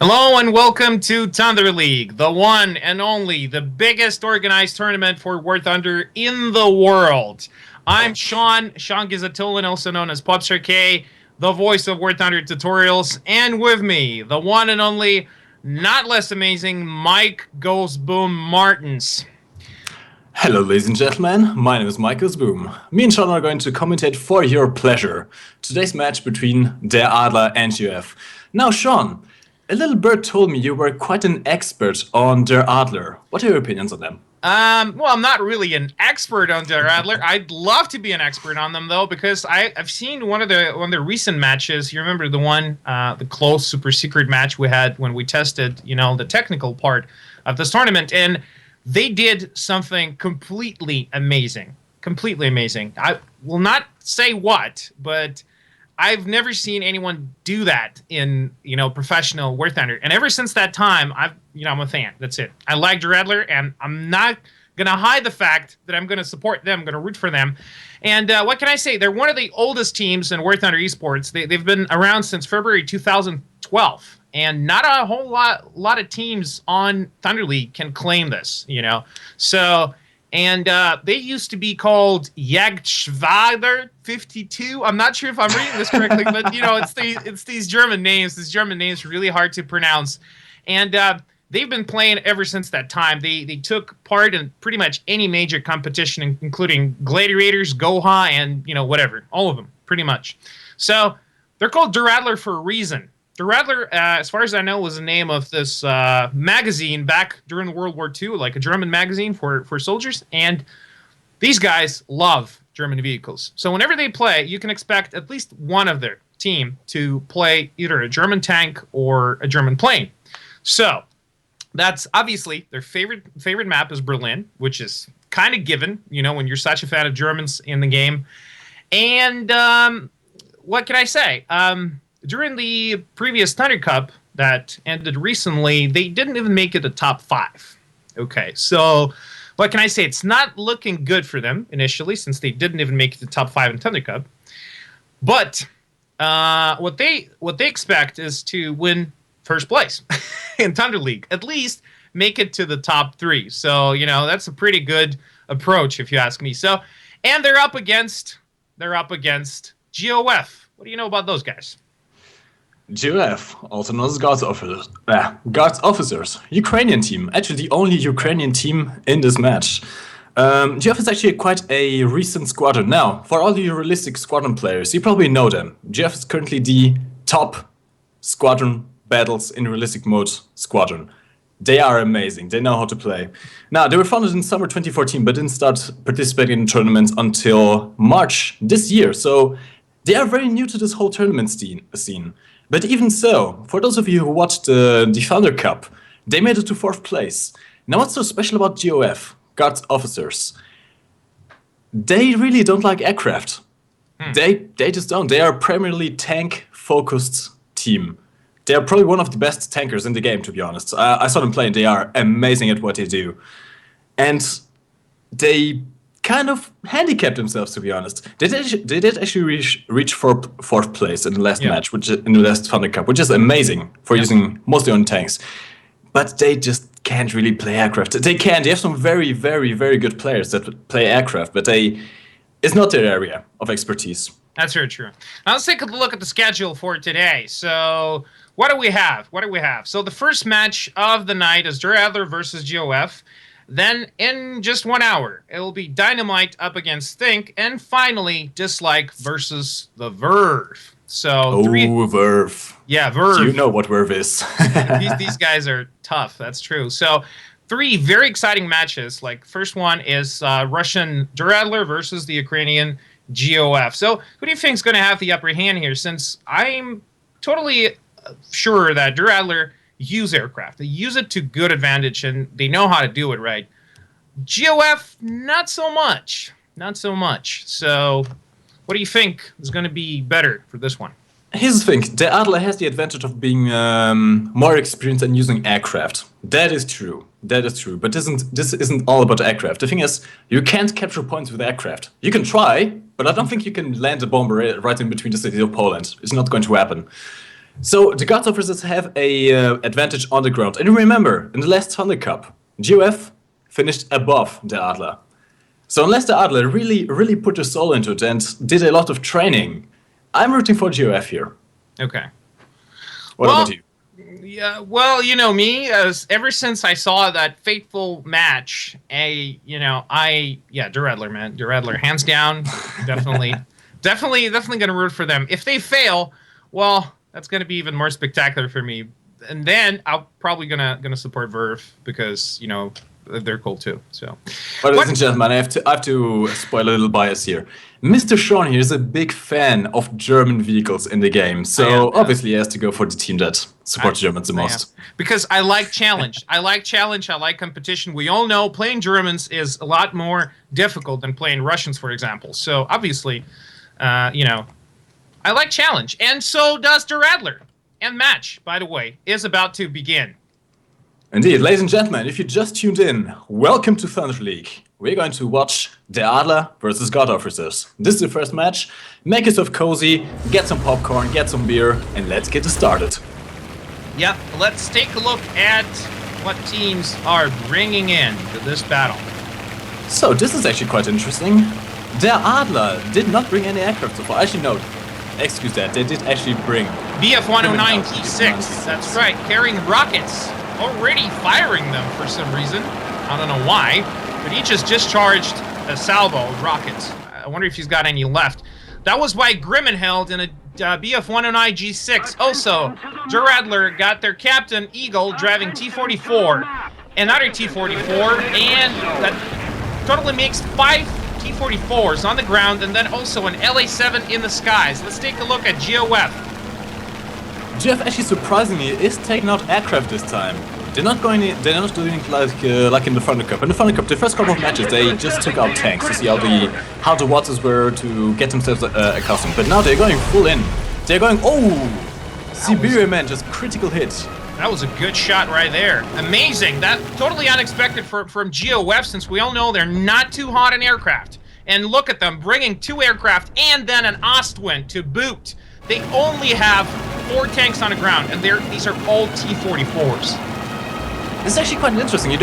Hello and welcome to Thunder League, the one and only, the biggest organized tournament for War Thunder in the world. I'm Sean Gizatulin, also known as Popstar K, the voice of War Thunder tutorials, and with me, the one and only, not less amazing, Mike Goes Boom Martins. Hello, ladies and gentlemen. My name is Mike Goes Boom. Me and Sean are going to commentate for your pleasure today's match between Der Adler and GOF. Now, Sean, a little bird told me you were quite an expert on Der Adler. What are your opinions on them? Well, I'm not really an expert on Der Adler. I'd love to be an expert on them, though, because I've seen one of the recent matches. You remember the one, the close super secret match we had when we tested, the technical part of this tournament, and they did something completely amazing. Completely amazing. I will not say what, but I've never seen anyone do that in, professional War Thunder. And ever since that time, I'm a fan. That's it. I like Der Adler, and I'm not going to hide the fact that I'm going to support them, I'm going to root for them. And what can I say? They're one of the oldest teams in War Thunder esports. They've been around since February 2012. And not a whole lot of teams on Thunder League can claim this, So, and they used to be called Jagdschwader 52. I'm not sure if I'm reading this correctly, but it's these German names. These German names are really hard to pronounce, and they've been playing ever since that time. They took part in pretty much any major competition, including Gladiators, Goha, and whatever, all of them, pretty much. So they're called Der Adler for a reason. Der Adler, as far as I know, was the name of this magazine back during World War II, like a German magazine for soldiers. And these guys love German vehicles. So whenever they play, you can expect at least one of their team to play either a German tank or a German plane. So that's obviously their favorite map is Berlin, which is kind of given, when you're such a fan of Germans in the game. And what can I say? During the previous Thunder Cup that ended recently, they didn't even make it a top 5. Okay, so what can I say? It's not looking good for them initially, since they didn't even make it the top 5 in Thunder Cup. But what they expect is to win first place in Thunder League, at least make it to the top 3. So that's a pretty good approach, if you ask me. So, and they're up against GOF. What do you know about those guys? GOF, also known as Guards Officers, Ukrainian team. Actually, the only Ukrainian team in this match. GOF is actually quite a recent squadron. Now, for all you realistic squadron players, you probably know them. GOF is currently the top squadron battles in realistic mode squadron. They are amazing. They know how to play. Now, they were founded in summer 2014, but didn't start participating in tournaments until March this year. So they are very new to this whole tournament scene. But even so, for those of you who watched the Thunder Cup, they made it to 4th place. Now, what's so special about GOF, Guards Officers? They really don't like aircraft. They just don't. They are a primarily tank-focused team. They are probably one of the best tankers in the game, to be honest. I saw them play, and they are amazing at what they do. And they kind of handicapped themselves, to be honest. They did actually reach 4th place in the last match, which in the last Thunder Cup, which is amazing for using mostly on tanks. But they just can't really play aircraft. They can. They have some very, very, very good players that play aircraft, but it's not their area of expertise. That's very true. Now let's take a look at the schedule for today. So what do we have? So the first match of the night is Der Adler versus GOF. Then, in just 1 hour, it will be Dynamite up against Think, and finally, Dislike versus the Verve. So, Verve. Yeah, Verve. So you know what Verve is. these guys are tough, that's true. So, 3 very exciting matches. Like, first one is Russian Der Adler versus the Ukrainian GOF. So, who do you think is going to have the upper hand here? Since I'm totally sure that Der Adler use aircraft. They use it to good advantage, and they know how to do it right. GOF, not so much. So, what do you think is going to be better for this one? Here's the thing. The Adler has the advantage of being more experienced in using aircraft. That is true. But this isn't all about aircraft. The thing is, you can't capture points with aircraft. You can try, but I don't think you can land a bomber right in between the cities of Poland. It's not going to happen. So the Gods officers have a advantage on the ground. And remember, in the last Thunder Cup, GOF finished above the Adler. So unless the Adler really put their soul into it and did a lot of training, I'm rooting for GOF here. Okay. What about you? Yeah, well, you know me, as ever since I saw that fateful match, Der Adler, man. Der Adler, hands down, definitely gonna root for them. If they fail, well, that's gonna be even more spectacular for me. And then I'm probably gonna support Verve because, they're cool too. So, but ladies and gentlemen, I have to spoil a little bias here. Mr. Sean here is a big fan of German vehicles in the game, so obviously he has to go for the team that supports Germans the most. Because I like challenge. I like competition. We all know playing Germans is a lot more difficult than playing Russians, for example. So obviously, I like challenge, and so does Der Adler. And match, by the way, is about to begin. Indeed, ladies and gentlemen, if you just tuned in, welcome to Thunder League. We're going to watch Der Adler versus God Officers. This is the first match. Make yourself cozy, get some popcorn, get some beer, and let's get it started. Yeah, let's take a look at what teams are bringing in to this battle. So, this is actually quite interesting. Der Adler did not bring any aircraft so far. Actually, no. Excuse that, they did actually bring BF-109 T6, that's right, carrying rockets. Already firing them for some reason. I don't know why, but he just discharged a salvo of rockets. I wonder if he's got any left. That was by Grimmenheld in a BF-109 G6. Also, Der Adler got their captain, Eagle, driving T-44, another T-44, and that totally makes 5 T-44s on the ground, and then also an LA-7 in the skies. Let's take a look at GOF. GOF actually surprisingly is taking out aircraft this time. They're not doing like in the Thunder Cup. In the Thunder Cup, the first couple of matches, they just took out tanks to see how the Watters were to get themselves accustomed. But now they're going full in. They're going, Siberia man, just critical hit. That was a good shot right there. Amazing. That totally unexpected from GOF, since we all know they're not too hot in aircraft. And look at them, bringing 2 aircraft and then an Ostwind to boot. They only have 4 tanks on the ground, and these are all T-44s. This is actually quite interesting,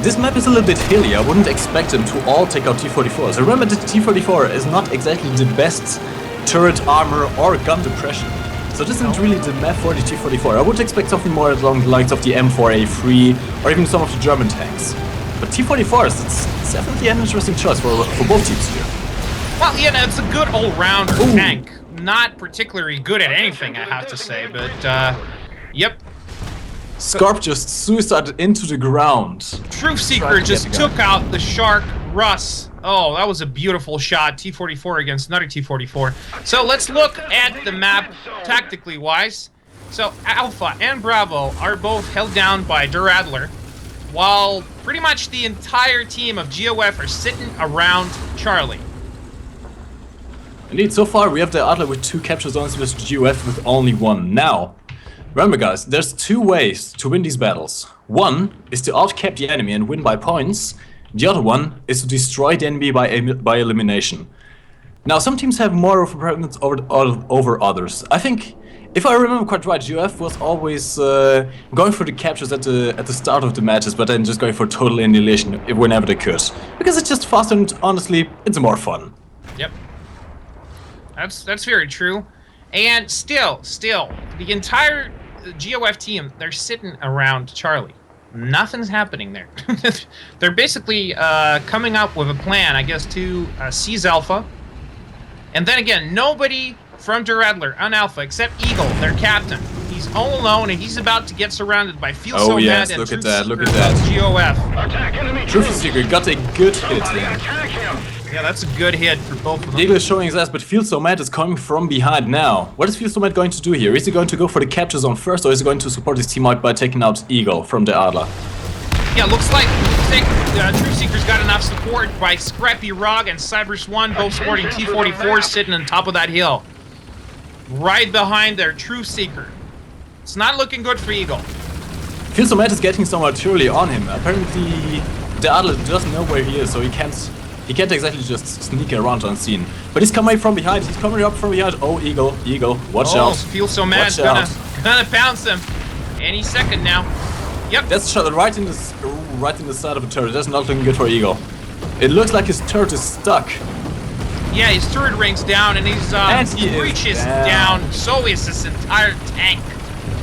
this map is a little bit hilly. I wouldn't expect them to all take out T-44s. Remember that the T-44 is not exactly the best turret armor or gun depression. So this isn't really the map for the T-44. I would expect something more along the lines of the M4A3 or even some of the German tanks. But T-44s, it's definitely an interesting choice for both teams here. Well, it's a good all-rounder tank. Not particularly good at anything, I have to say, but, yep. Scarp just suicided into the ground. Truth Seeker just took out the Shark Russ. Oh, that was a beautiful shot. T-44 against another T-44. So let's look at the map tactically wise. So Alpha and Bravo are both held down by Der Adler, while pretty much the entire team of GOF are sitting around Charlie. Indeed, so far we have the Adler with 2 capture zones versus GOF with only 1. Now, remember guys, there's 2 ways to win these battles. One is to outcap the enemy and win by points. The other one is to destroy the enemy by elimination. Now, some teams have more of a preference over others. I think, if I remember quite right, GOF was always going for the captures at the start of the matches, but then just going for total annihilation whenever they could. Because it's just faster and honestly, it's more fun. Yep. That's very true. And still, the entire GOF team, they're sitting around Charlie. Nothing's happening there. They're basically coming up with a plan, I guess, to seize Alpha. And then again, nobody from Der Adler on Alpha except Eagle, their captain. He's all alone and he's about to get surrounded by Feel So Mad and look at that. GOF. Truth Seeker got a good hit there. Yeah, that's a good hit for both of them. Eagle is showing his ass, but Feel So Mad is coming from behind now. What is Feel So Mad going to do here? Is he going to go for the capture zone first, or is he going to support his team out by taking out Eagle from the Adler? Yeah, looks like Truth Seeker's got enough support by Scrappy Rog and Cybers 1, both supporting T-44s sitting on top of that hill. Right behind their Truth Seeker. It's not looking good for Eagle. Feel So Mad is getting some artillery on him. Apparently, the Adler doesn't know where he is, so he can't exactly just sneak around unseen. But he's coming from behind. He's coming up from behind. Oh, Eagle, watch out. Feel So Mad Gonna pounce him any second now. Yep. That's shot right in the side of the turret. That's not looking good for Eagle. It looks like his turret is stuck. Yeah, his turret ring's down and his breach is down. So is this entire tank.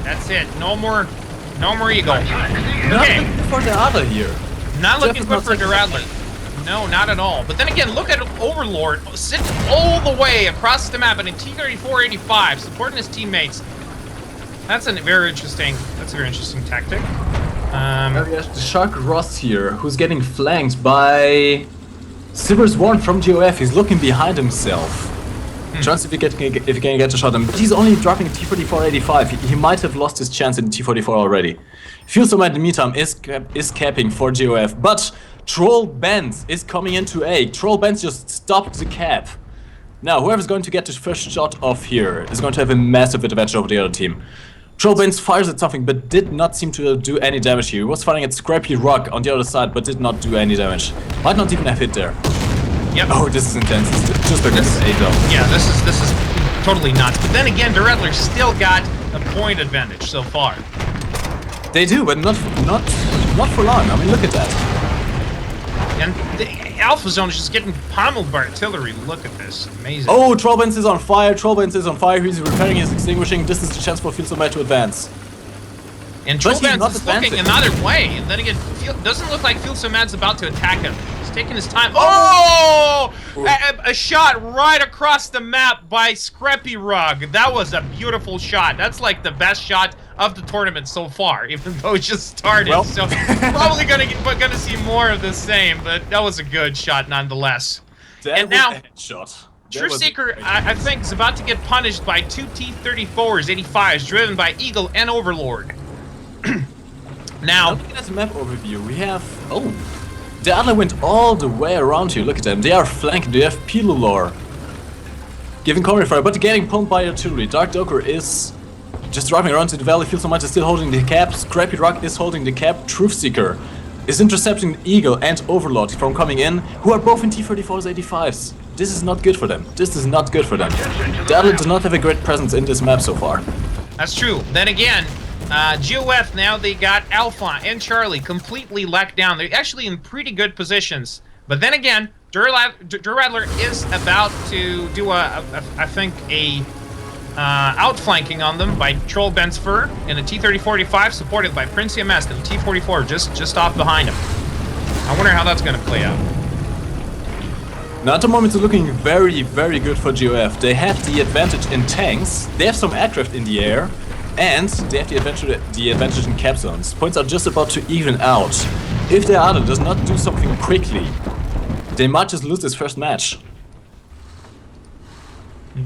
That's it. No more Eagle. Not looking for the Adler here. Not looking good for the Adler. No, not at all. But then again, look at Overlord sitting all the way across the map in a T-34-85, supporting his teammates. That's a very interesting tactic. The Shark Ross here, who's getting flanked by Silver's Warren from GOF. He's looking behind himself. Trying to see if he can get a shot at him. But he's only dropping a T-34-85. He might have lost his chance in the T-44 already. Feels so in the meantime is capping for GOF. But Troll Benz is coming into A. Troll Benz just stopped the cap. Now, whoever's going to get the first shot off here is going to have a massive advantage over the other team. Troll Benz fires at something, but did not seem to do any damage here. He was firing at Scrappy Rock on the other side, but did not do any damage. Might not even have hit there. Yep. Oh, this is intense. It's just like this is A though. Yeah, this is totally nuts. But then again, the Adler still got a point advantage so far. They do, but not for long. I mean, look at that. And the Alpha Zone is just getting pummeled by artillery. Look at this. Amazing. Oh, Trollbenz is on fire. Trollbenz is on fire. He's repairing his extinguishing. This is the chance for Fieldsomad to advance. And Trollbenz is looking another way. And then again, doesn't look like Fieldsomad about to attack him. He's taking his time. Oh! A shot right across the map by Scrappy Rug. That was a beautiful shot. That's like the best shot of the tournament so far, even though it just started. Well. So probably gonna see more of the same, but that was a good shot nonetheless. And now, Truthseeker, I think, is about to get punished by two T-34s, 85s, driven by Eagle and Overlord. Now, looking at the map overview, we have the Adler went all the way around here. Look at them. They are flanking. They have Pilulor giving cover fire, but getting pumped by artillery. Dark Doker is just driving around to the valley. Fieldsomad is still holding the cap. Scrappy Rock is holding the cap. Truthseeker is intercepting Eagle and Overlord from coming in, who are both in T-34s, 85s. This is not good for them. This is not good for them. The Adler does not have a great presence in this map so far. That's true. Then again, GOF now, they got Alpha and Charlie completely locked down. They're actually in pretty good positions. But then again, Adler is about to do I think a outflanking on them by Troll Benz Fur in a T-34-85, supported by Prince EMS and T-44 just off behind him. I wonder how that's going to play out. Now at the moment it's looking very, very good for GOF. They have the advantage in tanks, they have some aircraft in the air, and they have the advantage in cap zones. Points are just about to even out. If the Adler does not do something quickly, they might just lose this first match.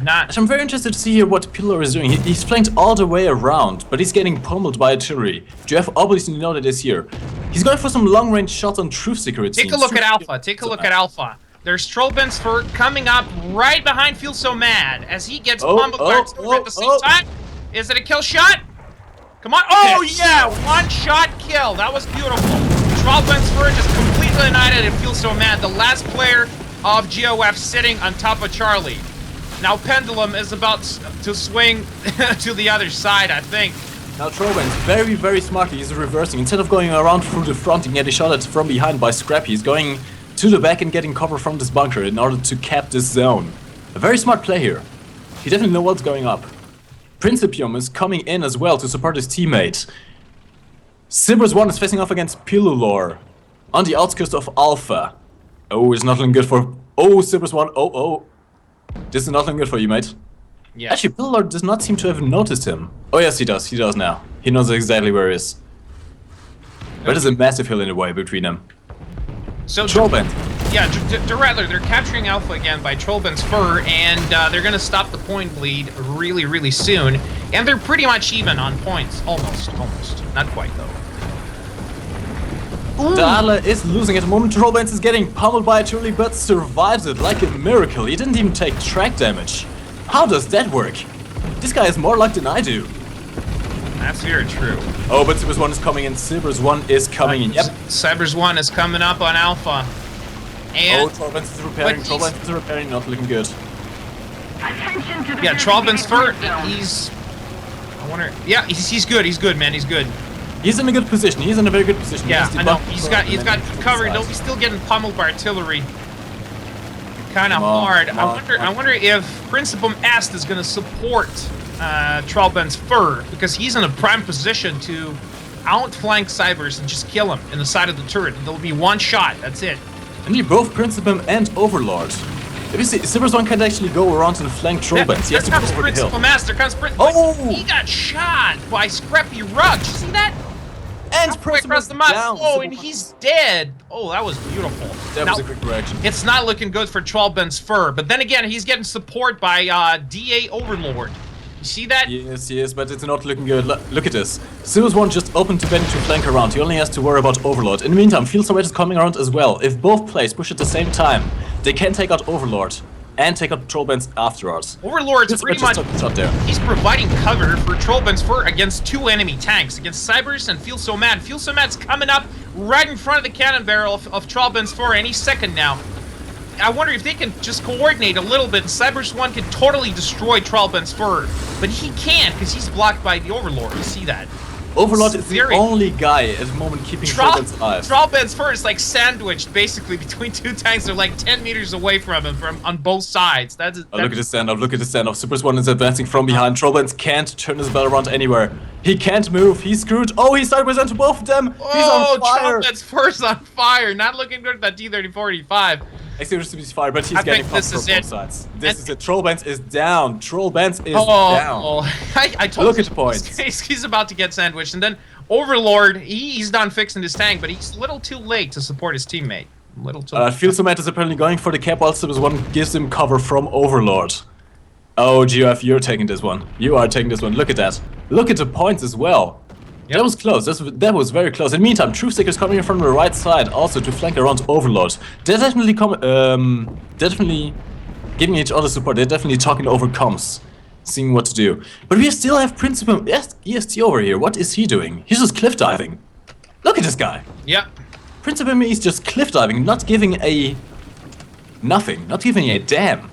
I'm very interested to see here what Pillar is doing. He's flanked all the way around, but he's getting pummeled by artillery. GOF obviously know that is here. He's going for some long-range shots on Truthseeker, it seems. Take a look at Alpha. Take a look at Alpha. There's Trollben's Fur coming up right behind Fieldsomad as he gets pummeled by artillery at the same time. Is it a kill shot? Come on. Oh, yeah! One-shot kill. That was beautiful. Trollben's Fur just completely annihilated Fieldsomad, the last player of GOF sitting on top of Charlie. Now Pendulum is about to swing to the other side, I think. Now Trollbenz very, very smartly is reversing. Instead of going around through the front and getting shot at from behind by Scrappy, he's going to the back and getting cover from this bunker in order to cap this zone. A very smart play here. He definitely knows what's going up. Principium is coming in as well to support his teammate. Sibers 1 is facing off against Pilulor on the outskirts of Alpha. Oh, it's not looking good for... Oh, Sibers 1. Oh. This is not looking good for you, mate. Yeah. Actually, Pilulor does not seem to have noticed him. Oh yes, he does. He does now. He knows exactly where he is. But there's a massive hill in the way between them. So Trollbenz. Yeah, Adler, they're capturing Alpha again by Trollben's Fur, and they're going to stop the point bleed really, really soon. And they're pretty much even on points. Almost. Not quite, though. The Adler is losing at the moment. Trollbenz is getting pummeled by artillery, but survives it like a miracle. He didn't even take track damage. How does that work? This guy has more luck than I do. That's very true. Oh, but Cybers 1 is coming in. Cybers 1 is coming in. Yep. Cybers 1 is coming up on Alpha. And Trollbenz is repairing. Trollbenz is repairing. Not looking good. Yeah, Trollben's Fur, he's I wonder. Yeah, he's good. He's good, man. He's good. He's in a good position. He's in a very good position. Yeah, I know. He's got cover. Though he's still getting pummeled by artillery. Kind of hard. I wonder if Principum Est is going to support Trollben's Fur, because he's in a prime position to outflank Cybers and just kill him in the side of the turret. There'll be one shot. That's it. And you both Principum and Overlord. If you see, Cybers one can't actually go around and flank Trollben's. He has to go over the hill. Principum Est. There comes Principum. Oh! He got shot by Scrappy Rug. Did you see that? And across the map. Oh, and he's dead. Oh, that was beautiful. That was a quick reaction. It's not looking good for Trollben's Fur, but then again, he's getting support by DA Overlord. You see that? Yes, but it's not looking good. Look at this. Cybers one just opened to Benny to flank around. He only has to worry about Overlord. In the meantime, Field Surveyor is coming around as well. If both players push at the same time, they can take out Overlord and take out Trollben's afterwards. Overlord's pretty much he's providing cover for Trollben's Fur against two enemy tanks, against Cybers and Feel So Mad. Feel So Mad's coming up right in front of the cannon barrel of Trollben's Fur any second now. I wonder if they can just coordinate a little bit. Cybers 1 can totally destroy Trollben's Fur, but he can't because he's blocked by the Overlord. You see that? Overlord is the only guy at the moment keeping Trollben's alive. Trollben's Fur is like sandwiched basically between two tanks. They're like 10 meters away from him on both sides. Look at the standoff. Look at the standoff. Cybers one is advancing from behind. Trollben's can't turn his bell around anywhere. He can't move. He's screwed. Oh, he's sideways onto both of them. He's on fire. Trollben's Fur's on fire. Not looking good at that D-34-85. He's fired, but he's getting pumped from both sides. This is it. Trollben's is down. Trollben's is down. I told Look at the points. He's about to get sandwiched, and then Overlord, he's done fixing his tank, but he's a little too late to support his teammate. A little too late. Field Surveyor is apparently going for the cap while Cybers one gives him cover from Overlord. Oh, GOF, you're taking this one. You are taking this one. Look at that. Look at the points as well. Yep. That was close. That was very close. In the meantime, Truth Seekers coming in from the right side also to flank around Overlord. They're definitely definitely giving each other support. They're definitely talking over comms, seeing what to do. But we still have Principum EST over here. What is he doing? He's just cliff diving. Look at this guy. Yep. Principum is just cliff diving, not giving a nothing, not giving a damn.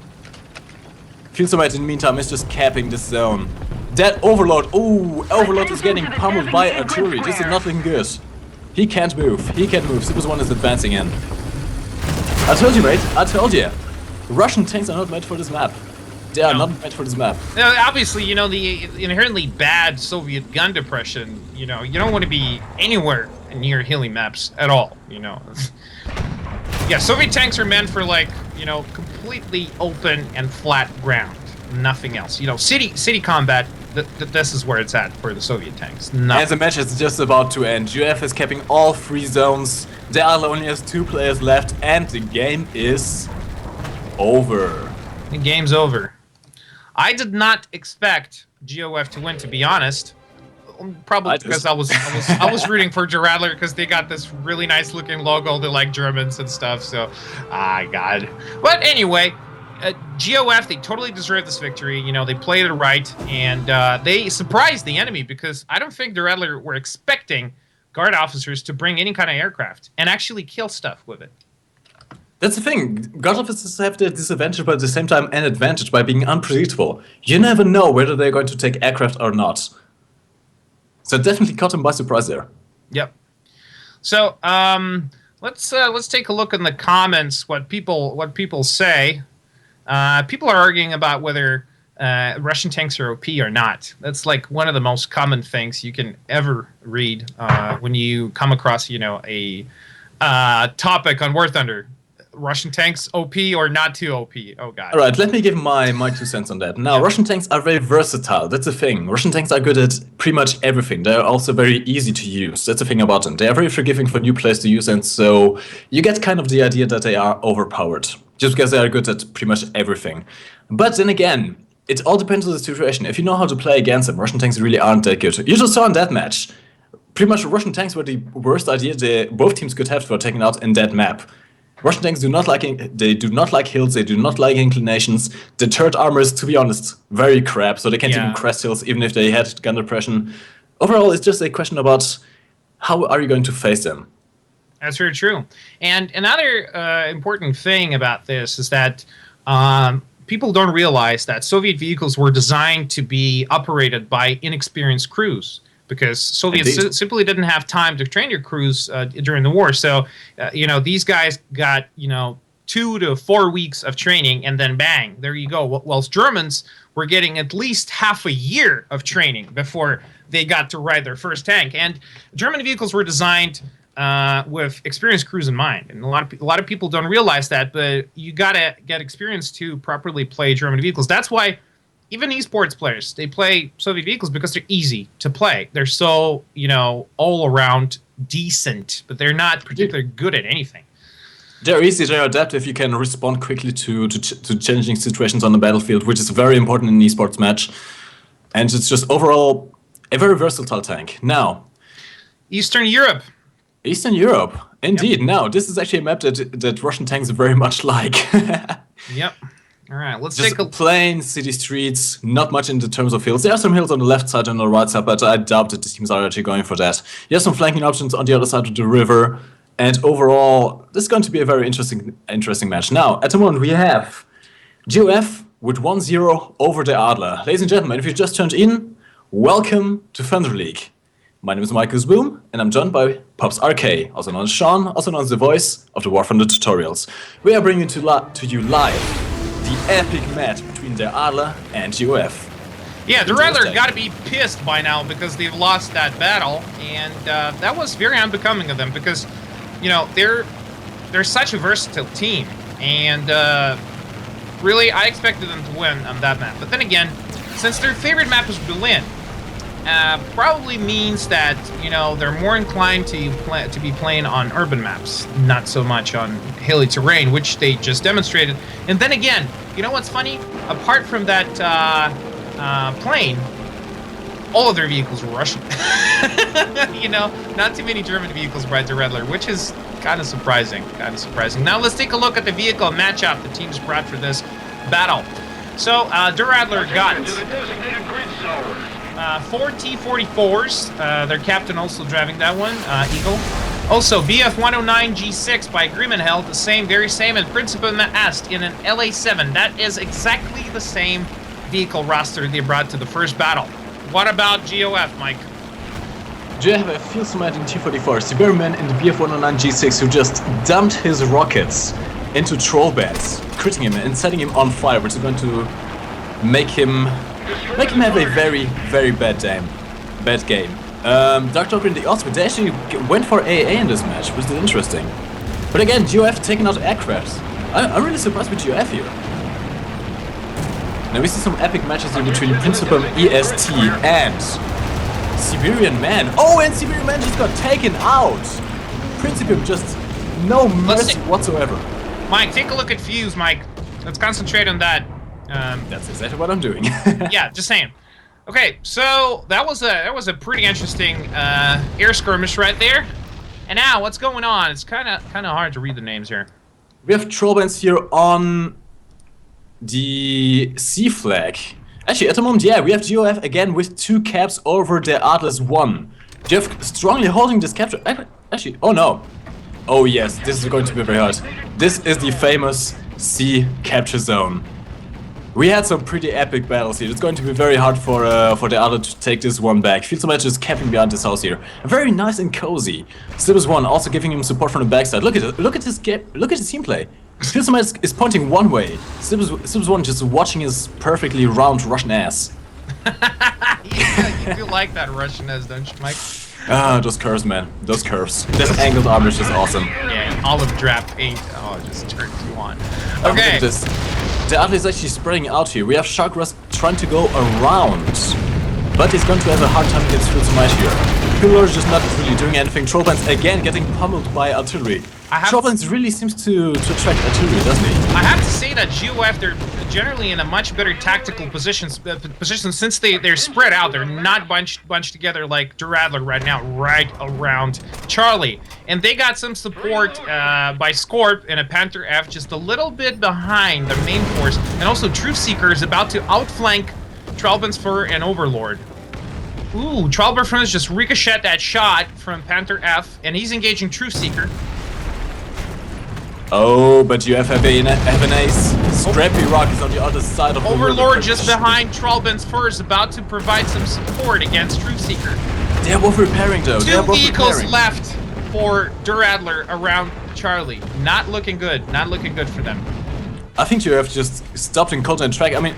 Field Surveyor in the meantime is just capping this zone. That Overlord, oh, Overlord is getting pummeled by artillery. This is not looking good. He can't move. Cybers one is advancing in. I told you, mate. I told you. Russian tanks are not meant for this map. They are not meant for this map. Now, obviously, you know, the inherently bad Soviet gun depression, you know, you don't want to be anywhere near hilly maps at all, you know. Yeah, Soviet tanks are meant for, like, you know, completely open and flat ground. Nothing else. You know, city combat, this is where it's at for the Soviet tanks. As the match is just about to end, GOF is capping all 3 zones. The Adler only has 2 players left, and the game is over. The game's over. I did not expect GOF to win, to be honest. Probably because I was rooting for Adler because they got this really nice looking logo. They're like Germans and stuff. So, God. But anyway. GOF, they totally deserve this victory. You know, they played it right, and they surprised the enemy because I don't think the Adler were expecting guard officers to bring any kind of aircraft and actually kill stuff with it. That's the thing. Guard officers have the disadvantage, but at the same time an advantage by being unpredictable. You never know whether they're going to take aircraft or not. So it definitely caught them by surprise there. Yep. So let's take a look in the comments what people say. People are arguing about whether Russian tanks are OP or not. That's like one of the most common things you can ever read when you come across, you know, a topic on Warthunder. Russian tanks OP or not too OP? Oh god. Alright, let me give my 2 cents on that. Now, Russian tanks are very versatile. That's the thing. Russian tanks are good at pretty much everything. They're also very easy to use. That's the thing about them. They are very forgiving for new players to use, and so you get kind of the idea that they are overpowered. Just because they are good at pretty much everything. But then again, it all depends on the situation. If you know how to play against them, Russian tanks really aren't that good. You just saw in that match. Pretty much Russian tanks were the worst idea both teams could have for taking out in that map. Russian tanks do not like hills, they do not like inclinations. The turret armor is, to be honest, very crap, so they can't even crest hills even if they had gun depression. Overall, it's just a question about how are you going to face them. That's very true. And another important thing about this is that people don't realize that Soviet vehicles were designed to be operated by inexperienced crews because Soviets simply didn't have time to train your crews during the war. So, these guys got, 2 to 4 weeks of training and then bang, there you go. Whilst Germans were getting at least half a year of training before they got to ride their first tank. And German vehicles were designed with experienced crews in mind, and a lot of people don't realize that. But you gotta get experience to properly play German vehicles. That's why even esports players, they play Soviet vehicles because they're easy to play. They're so all around decent, but they're not particularly good at anything. They're easy, they're adaptive, you can respond quickly to changing situations on the battlefield, which is very important in an esports match. And it's just overall a very versatile tank. Now, Eastern Europe, indeed. Yep. Now, this is actually a map that Russian tanks very much like. Yep. All right, let's just take a plain city streets, not much in the terms of hills. There are some hills on the left side and on the right side, but I doubt that the teams are actually going for that. You have some flanking options on the other side of the river. And overall, this is going to be a very interesting match. Now, at the moment, we have GOF with 1-0 over the Adler. Ladies and gentlemen, if you just turned in, welcome to Thunder League. My name is Michael Boom, and I'm joined by Pops RK, also known as Sean, also known as the voice of the Warthunder tutorials. We are bringing to you live the epic match between the Adler and GOF. Yeah, the Adler got to be pissed by now because they've lost that battle, and that was very unbecoming of them because, they're such a versatile team, and really, I expected them to win on that map. But then again, since their favorite map is Berlin, probably means that they're more inclined to be playing on urban maps, not so much on hilly terrain, which they just demonstrated. And then again, you know what's funny? Apart from that plane, all of their vehicles were Russian. Not too many German vehicles ride the Adler, which is kind of surprising. Now let's take a look at the vehicle matchup the teams brought for this battle. So Der Adler got 4 T-44s. Their captain also driving that one, Eagle. Also, BF-109 G6 by agreement held the very same in Principum Est in an LA-7. That is exactly the same vehicle roster they brought to the first battle. What about GOF, Mike? GOF have a field summit in T-44, Siberian in the BF-109 G6 who just dumped his rockets into troll beds, critting him and setting him on fire, which is going to make him have a very, very bad game. Dark Doctor in the odds, but they actually went for AA in this match, which is interesting. But again, GOF taking out aircrafts. I'm really surprised with GOF here. Now we see some epic matches in between Principum EST and Siberian Man. Oh, and Siberian Man just got taken out. Principum just no mercy whatsoever. Mike, take a look at Fuse, Mike. Let's concentrate on that. That's exactly what I'm doing. Yeah, just saying. Okay, so that was a pretty interesting air skirmish right there. And now, what's going on? It's kind of hard to read the names here. We have trollbands here on the C flag. Actually, at the moment, yeah, we have GOF again with 2 caps over the Adler's 1. GOF strongly holding this capture. Actually, oh no. Oh yes, this is going to be very hard. This is the famous C capture zone. We had some pretty epic battles here. It's going to be very hard for the Adler to take this one back. Field Match is camping behind this house here. Very nice and cozy. Sibus 1 also giving him support from the backside. Look at it. Look at his team play. Field Match is pointing one way. Sibus 1 just watching his perfectly round Russian ass. Yeah, you do like that Russian ass, don't you, Mike? Ah, those curves, man. Those curves. That angled armor is just awesome. Yeah, olive drab paint. Oh, it just turns you on. Look Okay. at this. The Adler is actually spreading out here. We have Shark Rust trying to go around, but he's going to have a hard time against Field Might here. Pillar is just not really doing anything. Trollbands again getting pummeled by artillery. Trollbands really seems to attract artillery, doesn't he? I have to say that GOF, they're generally in a much better tactical position since they're spread out. They're not bunched together like Der Adler right now, right around Charlie. And they got some support by Scorp and a Panther F just a little bit behind the main force. And also Truth Seeker is about to outflank Tralbensfer and Overlord. Ooh, Tralbensfer just ricocheted that shot from Panther F, and he's engaging Truth Seeker. Oh, but you have an ace. Scrappy Rock is on the other side of the Overlord river. just behind Trollben's first, about to provide some support against Truthseeker. They are both repairing though. They are Two both vehicles repairing. left for Adler around Charlie. Not looking good. Not looking good for them. I think you have just stopped in content track. I mean,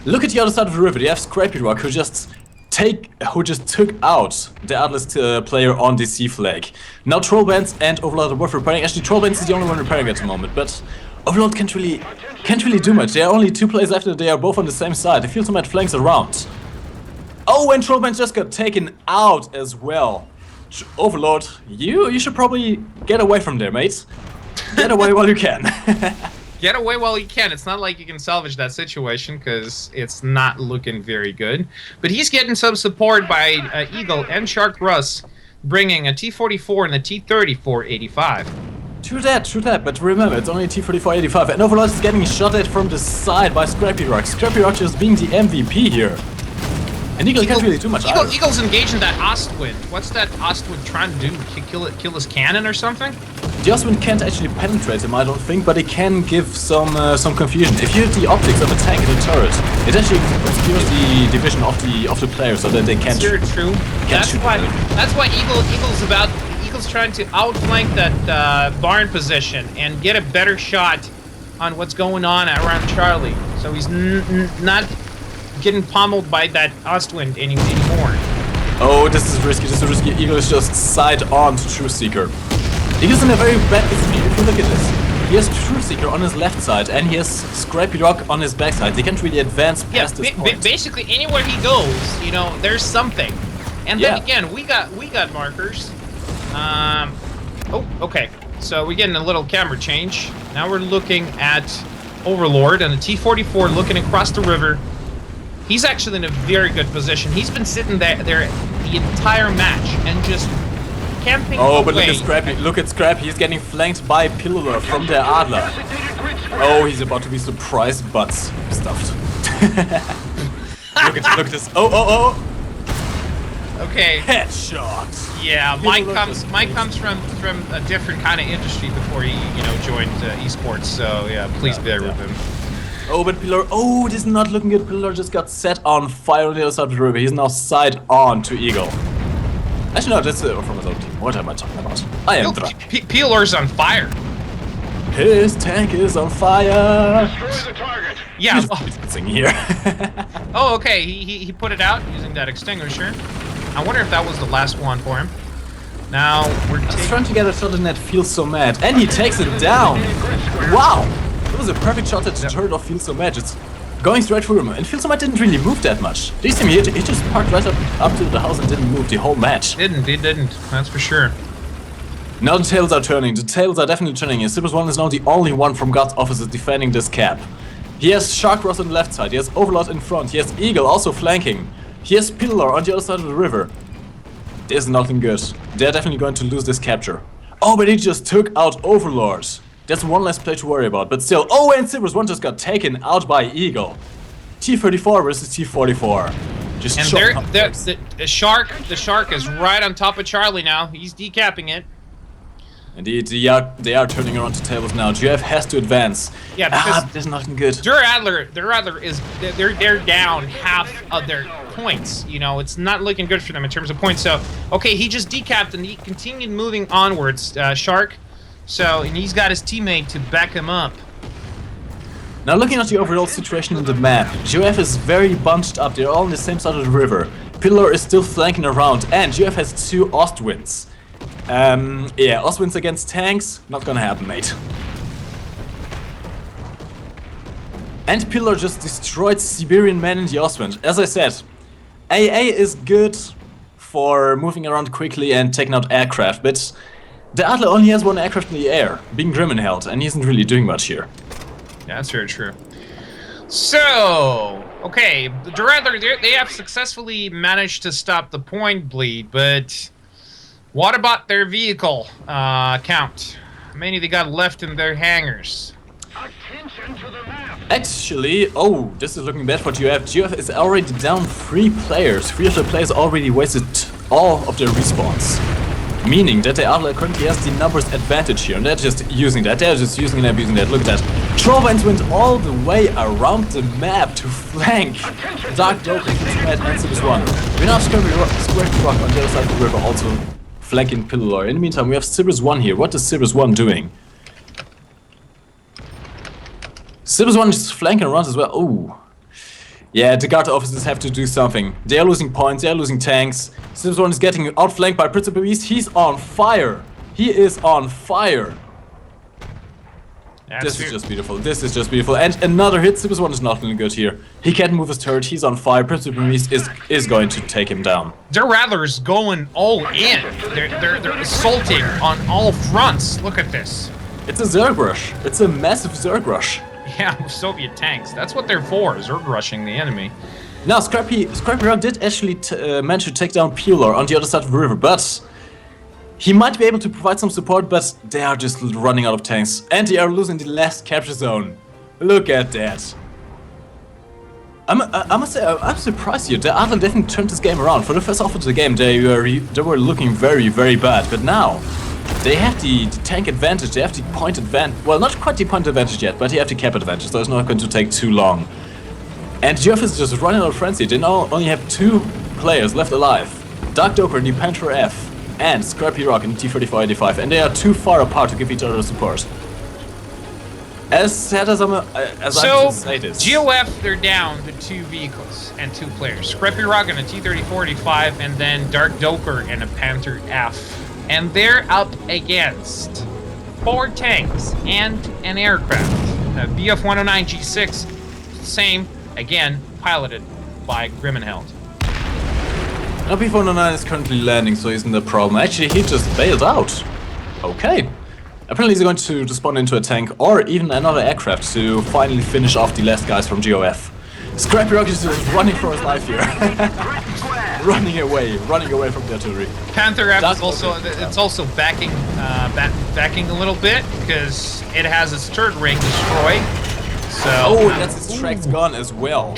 look at the other side of the river. You have Scrappy Rock who just took out the Adler's player on the C flag. Now Trollbands and Overlord are both repairing. Actually, Trollbands is the only one repairing at the moment, but Overlord can't really do much. There are only 2 players left and they are both on the same side. The field summit flanks around. Oh, and Trollbands just got taken out as well. Overlord, you should probably get away from there, mate. Get away while you can. Get away while you can. It's not like you can salvage that situation because it's not looking very good. But he's getting some support by Eagle and Shark Russ, bringing a T-44 and a T-34-85. True that, but remember, it's only T-34-85, and Overlord is getting shot at from the side by Scrappy Rock. Scrappy Rock just being the MVP here. And Eagle can't really do much either. Eagle's engaging that Ostwind. What's that Ostwind trying to do? Kill his cannon or something? The Ostwind can't actually penetrate him, I don't think, but it can give some confusion. If you hit the optics of a tank and a turret, it actually obscures the vision of the player so that they can't shoot. True. That's why Eagle's trying to outflank that barn position and get a better shot on what's going on around Charlie. So he's not getting pummeled by that Ostwind anymore. Oh, this is risky. Eagle is just side on to Truthseeker. Eagle's in a very bad position. If you look at this, he has Truthseeker on his left side and he has Scrappy Rock on his back side. They can't really advance past this point. Basically, anywhere he goes, you know, there's something. And then again, we got markers. Oh, okay. So we're getting a little camera change. Now we're looking at Overlord and the T-44 looking across the river. He's actually in a very good position. He's been sitting there the entire match and just camping away. But look at Scrappy. Look at Scrappy. He's getting flanked by Pillar from the Adler. Oh, he's about to be surprised but stuffed. look at this. Oh. Okay. Headshot. Yeah, Mike comes from a different kind of industry before he joined esports. So yeah, please bear with him. Oh, but Pillar, this is not looking good. Pillar just got set on fire on the other side of the river. He's now side on to Eagle. Actually, no, that's from his own team. What am I talking about? I am drunk. Pillar's on fire. His tank is on fire. Destroy the target. Yeah. He's here. Oh, okay. He put it out using that extinguisher. I wonder if that was the last one for him. Now we're trying to get a shot in that Feels So Mad, and he takes it down. Wow. That was a perfect shot at the turret of Feels So Mad. It's going straight through him, and Feels So Mad didn't really move that much. Did you see him? He just parked right up to the house and didn't move the whole match. He didn't. That's for sure. Now the tails are turning. The tails are definitely turning. And Cyprus 1 is now the only one from God's offices defending this cap. He has Shark Ross on the left side. He has Overlord in front. He has Eagle also flanking. He has Pillar on the other side of the river. There's nothing good. They're definitely going to lose this capture. Oh, but he just took out Overlord. That's one less play to worry about, but still. Oh, and Cyprus 1 just got taken out by Eagle. T-34 versus T-44. Just and the shark is right on top of Charlie now. He's decapping it. Indeed, they are turning around to tables now. GF has to advance. Yeah, because there's nothing good. Their Adler is they're down half of their points. You know, it's not looking good for them in terms of points. So okay, he just decapped and he continued moving onwards, Shark. So and he's got his teammate to back him up. Now looking at the overall situation in the map, GF is very bunched up. They're all on the same side of the river. Pillar is still flanking around, and GF has 2 Ostwinds. Yeah, Ostwinds against tanks, not gonna happen, mate. And Pillar just destroyed Siberian Man in the Ostwind. As I said, AA is good for moving around quickly and taking out aircraft, but the Adler only has 1 aircraft in the air, being Grimmenheld, and he isn't really doing much here. Yeah, that's very true. So, okay, the Adler, they have successfully managed to stop the point bleed, but what about their vehicle count? How many they got left in their hangars? Attention to the map. Actually, this is looking bad for GF. GF is already down 3 players. 3 of the players already wasted all of their respawns. Meaning that the Adler currently has the numbers advantage here, and they're just using that. They're just using and abusing that. Look at that. Trollvines went all the way around the map to flank Dark Doker, and Civis 1. We now have Square Rock on the other side of the river, also flanking Pillar. In the meantime, we have Civis 1 here. What is Civis 1 doing? Civis 1 is flanking around as well. Oh. Yeah, the guard officers have to do something. They are losing points, they are losing tanks. Civis 1 is getting outflanked by Principal Beast. He's on fire. He is on fire. This is just beautiful. This is just beautiful. And another hit. Civis 1 is not looking good here. He can't move his turret. He's on fire. Principal Beast is going to take him down. Their Adler's going all in. They're assaulting on all fronts. Look at this. It's a Zerg rush. It's a massive Zerg rush. Yeah, Soviet tanks. That's what they're for, Zerg rushing the enemy. Now, Scrappy Rock did actually manage to take down Peeler on the other side of the river, but he might be able to provide some support, but they are just running out of tanks. And they are losing the last capture zone. Look at that. I must say, I'm surprised here. The Adler definitely turned this game around. For the first half of the game, they were looking very, very bad, but now they have the tank advantage, they have the point advantage. Well, not quite the point advantage yet, but they have the cap advantage, so it's not going to take too long. And GOF is just running out of frenzy. They now only have 2 players left alive. Dark Doker in the Panther F and Scrappy Rock in the T-3485, and they are too far apart to give each other support. As sad as I say this. GOF, they're down to 2 vehicles and 2 players. Scrappy Rock in a T-3485, and then Dark Doker in a Panther F. And they're up against 4 tanks and an aircraft. A BF-109 G6, same, again, piloted by Grimmenheld. Now BF-109 is currently landing, so he's in the problem. Actually, he just bailed out. Okay. Apparently he's going to spawn into a tank or even another aircraft to finally finish off the last guys from GOF. Scrappy Rock is just running for his life here. running away from the artillery. Panther F is also backing a little bit because it has its 3rd ring destroyed. So that's its track's gone as well.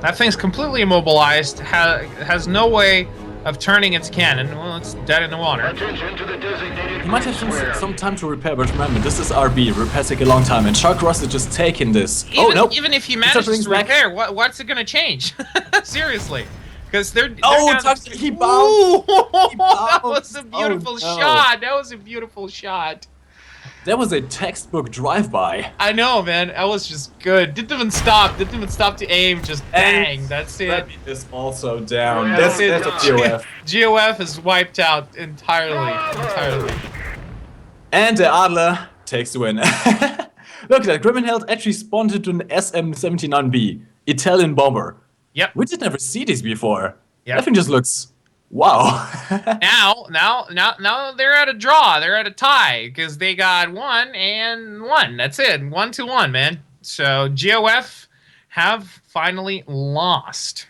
That thing's completely immobilized. Has no way of turning its cannon. Well, it's dead in the water. Attention to the designated He might have some time to repair, but remember, this is RB. Repair take a long time, and Shark Ross is just taking this. Even if he manages to repair, what's it gonna change? Seriously. Because they're he bounced. That was a beautiful shot. That was a beautiful shot. That was a textbook drive-by. I know, man. That was just good. Didn't even stop to aim. Just bang. That's it. That is also down. Yeah, that's it. GOF. GOF is wiped out entirely. And the Adler takes the win. Look at that. Grimmenheld actually spawned into an SM-79B Italian bomber. Yep. We did never see these before. Yep. That thing just looks wow. now they're at a draw. They're at a tie because they got 1 and 1. That's it. 1-1, man. So GOF have finally lost.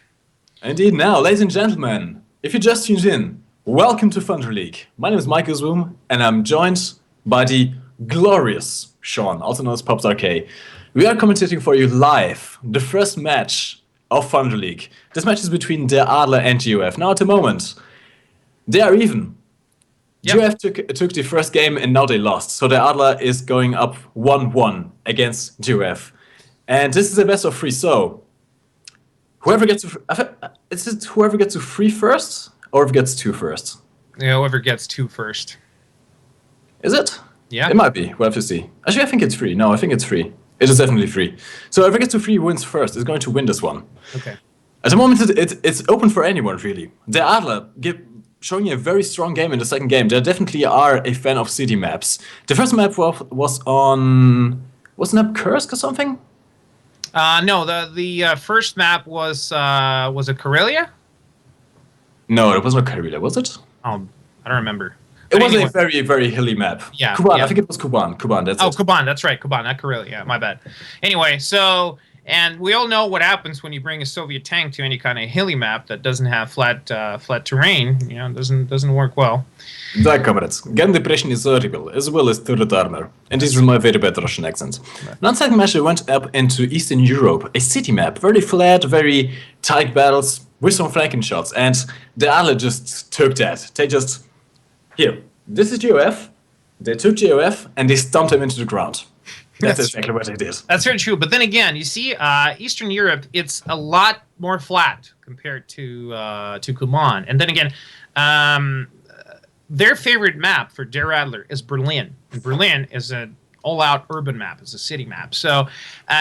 Indeed. Now, ladies and gentlemen, if you just tuned in, welcome to Thunder League. My name is Michael Zoom, and I'm joined by the glorious Sean, also known as PopsRK. We are commentating for you live the first match of Thunder League. This match is between the Adler and GOF. Now, at the moment, they are even. Yep. GOF took the first game and now they lost. So the Adler is going up 1-1 against GOF. And this is a best of 3. So whoever gets to is it whoever gets to 3 first or whoever gets 2 first? Yeah, whoever gets 2 first. Is it? Yeah. It might be. We'll have to see. Actually, I think it's 3. No, I think it's 3. It is definitely 3. So whoever gets to 3 wins first is going to win this one. Okay. At the moment, it's open for anyone, really. The Adler showing a very strong game in the second game. They definitely are a fan of city maps. The first map was on... Wasn't that Kursk or something? No, the first map was it Karelia? No, it wasn't Karelia, was it? Oh, I don't remember. It was a very, very hilly map. Yeah. Kuban, yeah. I think it was Kuban. Kuban, that's it. Oh, Kuban, that's right. Kuban, not Karelia. Yeah, my bad. Anyway, so... And we all know what happens when you bring a Soviet tank to any kind of hilly map that doesn't have flat terrain. You know, it doesn't work well. Да, comrades. Gun depression is horrible, as well as turret armor. And this is my very bad Russian accent. Right. Now, second match, I went up into Eastern Europe, a city map, very flat, very tight battles with some flanking shots. And the Adler just took that. They just Here, this is GOF. They took GOF and they stomped him into the ground. That's exactly what they did. That's very true. But then again, you see, Eastern Europe, it's a lot more flat compared to Kuban. And then again, their favorite map for Der Adler is Berlin. And Berlin is an all-out urban map. It's a city map. So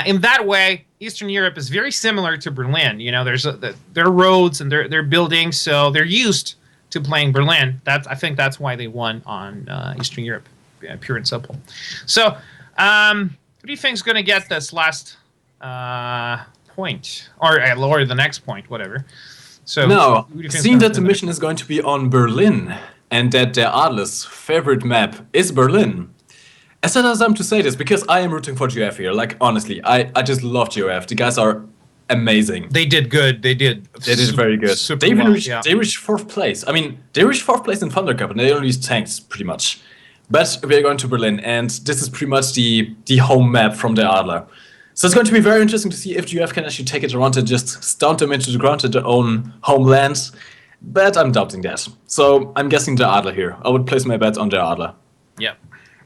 in that way, Eastern Europe is very similar to Berlin. You know, there's there are roads and their buildings, so they're used to playing Berlin. I think that's why they won on Eastern Europe, pure and simple. So who do you think is going to get this last point, or the next point, whatever? So now, who do you think seeing is that the mission is going to be on Berlin, and that Der Adler's favorite map is Berlin, as sad as I'm to say this, because I am rooting for GOF here. Like, honestly, I just love GOF. The guys are amazing. They did good. They did very good. Super They even well, reached, yeah. they reached 4th place. I mean, they reached 4th place in Thunder Cup, and they only used tanks, pretty much. But we're going to Berlin, and this is pretty much the home map from Der Adler. So it's going to be very interesting to see if GOF can actually take it around and just stomp them into the ground at their own homeland. But I'm doubting that. So I'm guessing Der Adler here. I would place my bets on Der Adler. Yep.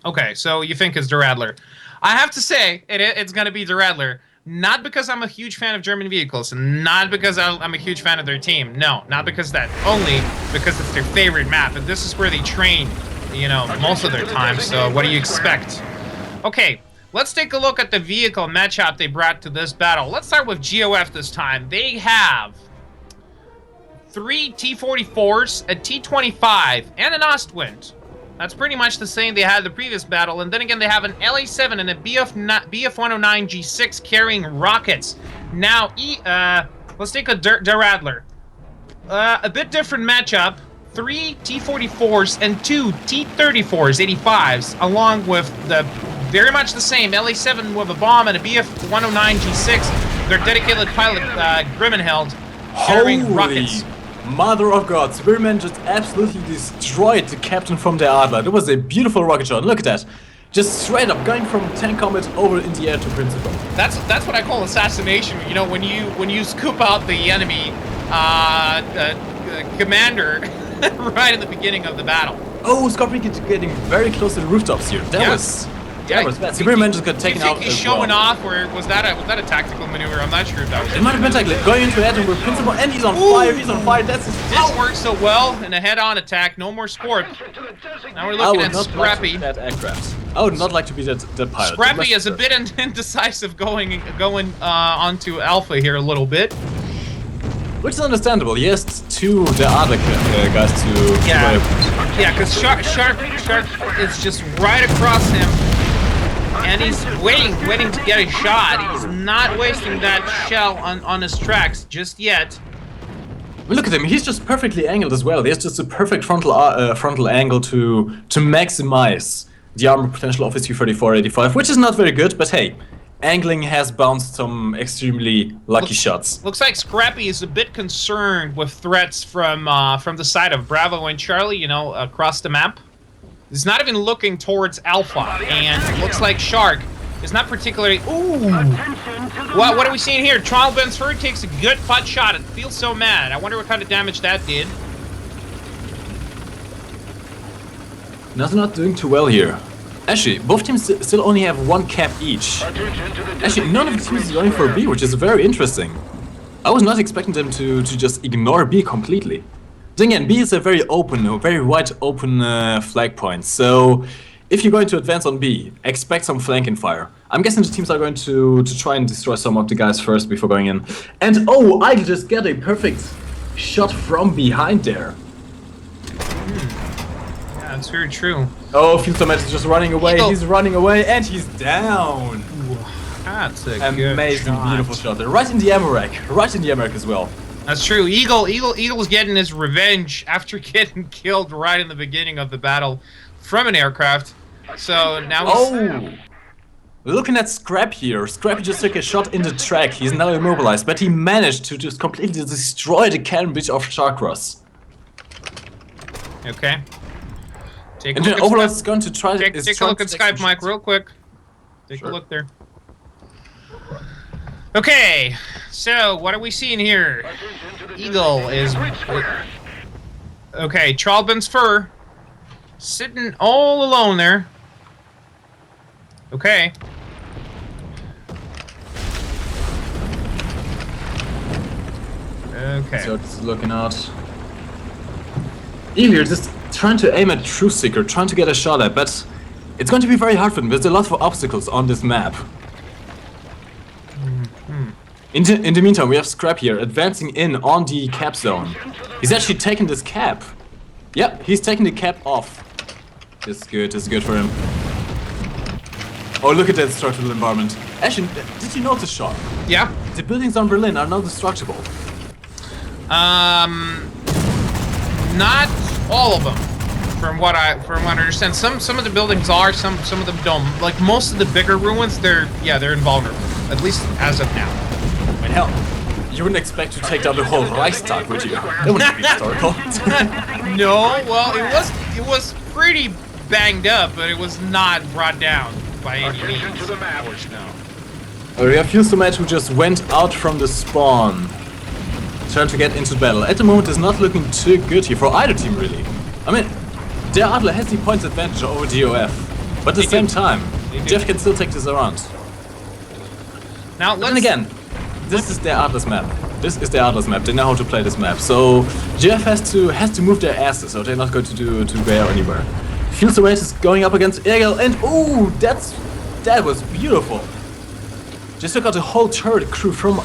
Okay, so you think it's Der Adler. I have to say, it's going to be Der Adler. Not because I'm a huge fan of German vehicles, and not because I'm a huge fan of their team. No, not because of that. Only because it's their favorite map, and this is where they train, you know, most of their time. So what do you expect? Okay, let's take a look at the vehicle matchup they brought to this battle. Let's start with GOF this time. They have 3 T-44s, a T-25, and an Ostwind. That's pretty much the same they had the previous battle. And then again, they have an LA-7 and a BF-109 G6 carrying rockets. Now, let's take a Der Adler. A bit different matchup. 3 T-44s and 2 T-34s, 85s, along with the very much the same LA-7 with a bomb and a BF-109 G6. Their dedicated pilot, Grimmenheld, carrying rockets. Mother of God, Spearman just absolutely destroyed the captain from Der Adler. That was a beautiful rocket shot. Look at that. Just straight up going from tank combat over in the air to principal. That's what I call assassination. You know, when you scoop out the enemy commander right in the beginning of the battle. Oh, Scorpion getting very close to the rooftops here. That was bad. Spearman just got taken out. Do you think he's showing off, or was that a tactical maneuver? I'm not sure if that was. It might have been tactical. Going into head with principal, and he's on fire. He's on fire. That's his. Didn't work so well in a head-on attack. No more Scorp. Now we're looking at Scrappy. That aircraft. I would not like to be that pilot. Scrappy is a bit indecisive going onto Alpha here a little bit. Which is understandable. He has 2 Der Adler guys to. Yeah, because Shark is just right across him. And he's waiting to get a shot. He's not wasting that shell on his tracks just yet. Look at him. He's just perfectly angled as well. He has just a perfect frontal angle to maximize the armor potential of his U-34-85, which is not very good. But hey, angling has bounced some extremely lucky shots. Looks like Scrappy is a bit concerned with threats from the side of Bravo and Charlie. You know, across the map. He's not even looking towards Alpha, and it looks like Shark is not particularly... Ooh! Well, what are we seeing here? Trial Bensford takes a good putt shot. It feels so mad. I wonder what kind of damage that did. Not doing too well here. Actually, both teams still only have 1 cap each. Actually, none of the teams is going for B, which is very interesting. I was not expecting them to just ignore B completely. Then again, B is a very wide open flag point, so if you're going to advance on B, expect some flanking fire. I'm guessing the teams are going to try and destroy some of the guys first before going in. And oh, I just get a perfect shot from behind there. Yeah, that's very true. Oh, Filtermat is just running away, Eagle. he's running away, and he's down! Ooh, that's a amazing, good shot. beautiful shot there. Right in the ammo rack as well. That's true. Eagle's getting his revenge after getting killed right in the beginning of the battle from an aircraft. So now looking at Scrap here. Scrap just took a shot in the track. He's now immobilized, but he managed to just completely destroy the cannon bridge of Sharkross. Okay. And then Overlord is going to try to... Take a look at Skype, Mike, real quick. Take a look there. Okay, so what are we seeing here? Eagle is... Okay, Charlban's Fur Sitting all alone there. Okay. Okay. So it's looking out. Earlier, just trying to aim at Truth Seeker, trying to get a shot at, but it's going to be very hard for him. There's a lot of obstacles on this map. In the meantime, we have Scrap here, advancing in on the cap zone. He's actually taking this cap. Yeah, he's taking the cap off. This is good for him. Oh, look at that structural environment. Actually, did you notice, Sean? Yeah. The buildings on Berlin are now destructible. Not all of them. From what I understand, some of the buildings are, some of them don't. Like most of the bigger ruins, they're invulnerable. At least as of now. I mean, hell, you wouldn't expect to take down the whole Reichstag, would you? That wouldn't be historical. No, well, it was pretty banged up, but it was not brought down by any Attention means. to the map. We have Fuselmatch who just went out from the spawn, trying to get into battle. At the moment, it's not looking too good here for either team, really. I mean, their Adler has the points advantage over GOF, but at the same time, Jeff can still take this around. Now, But then again, this is their Adler's map. This is their Adler's map. They know how to play this map. So GF has to move their asses, so they're not going to go anywhere. Fuselmatch is going up against Eagle, and ooh, that was beautiful. Just took out the whole turret crew from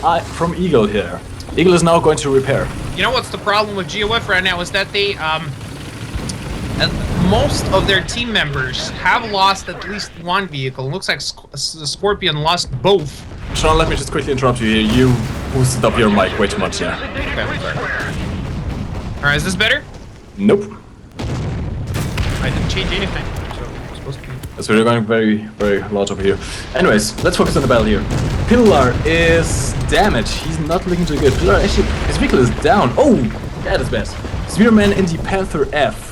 Eagle here. Eagle is now going to repair. you know what's the problem with GOF right now is that they most of their team members have lost at least one vehicle. It looks like the Scorpion lost both. Sean, let me just quickly interrupt you here. You boosted up your mic way too much here. Okay, alright, is this better? Nope. I didn't change anything. So it's supposed to be. So we're going very, very large over here. Anyways, let's focus on the battle here. Pillar is damaged. He's not looking too good. Pillar, actually, his vehicle is down. Oh, that is bad. Spearman in the Panther F.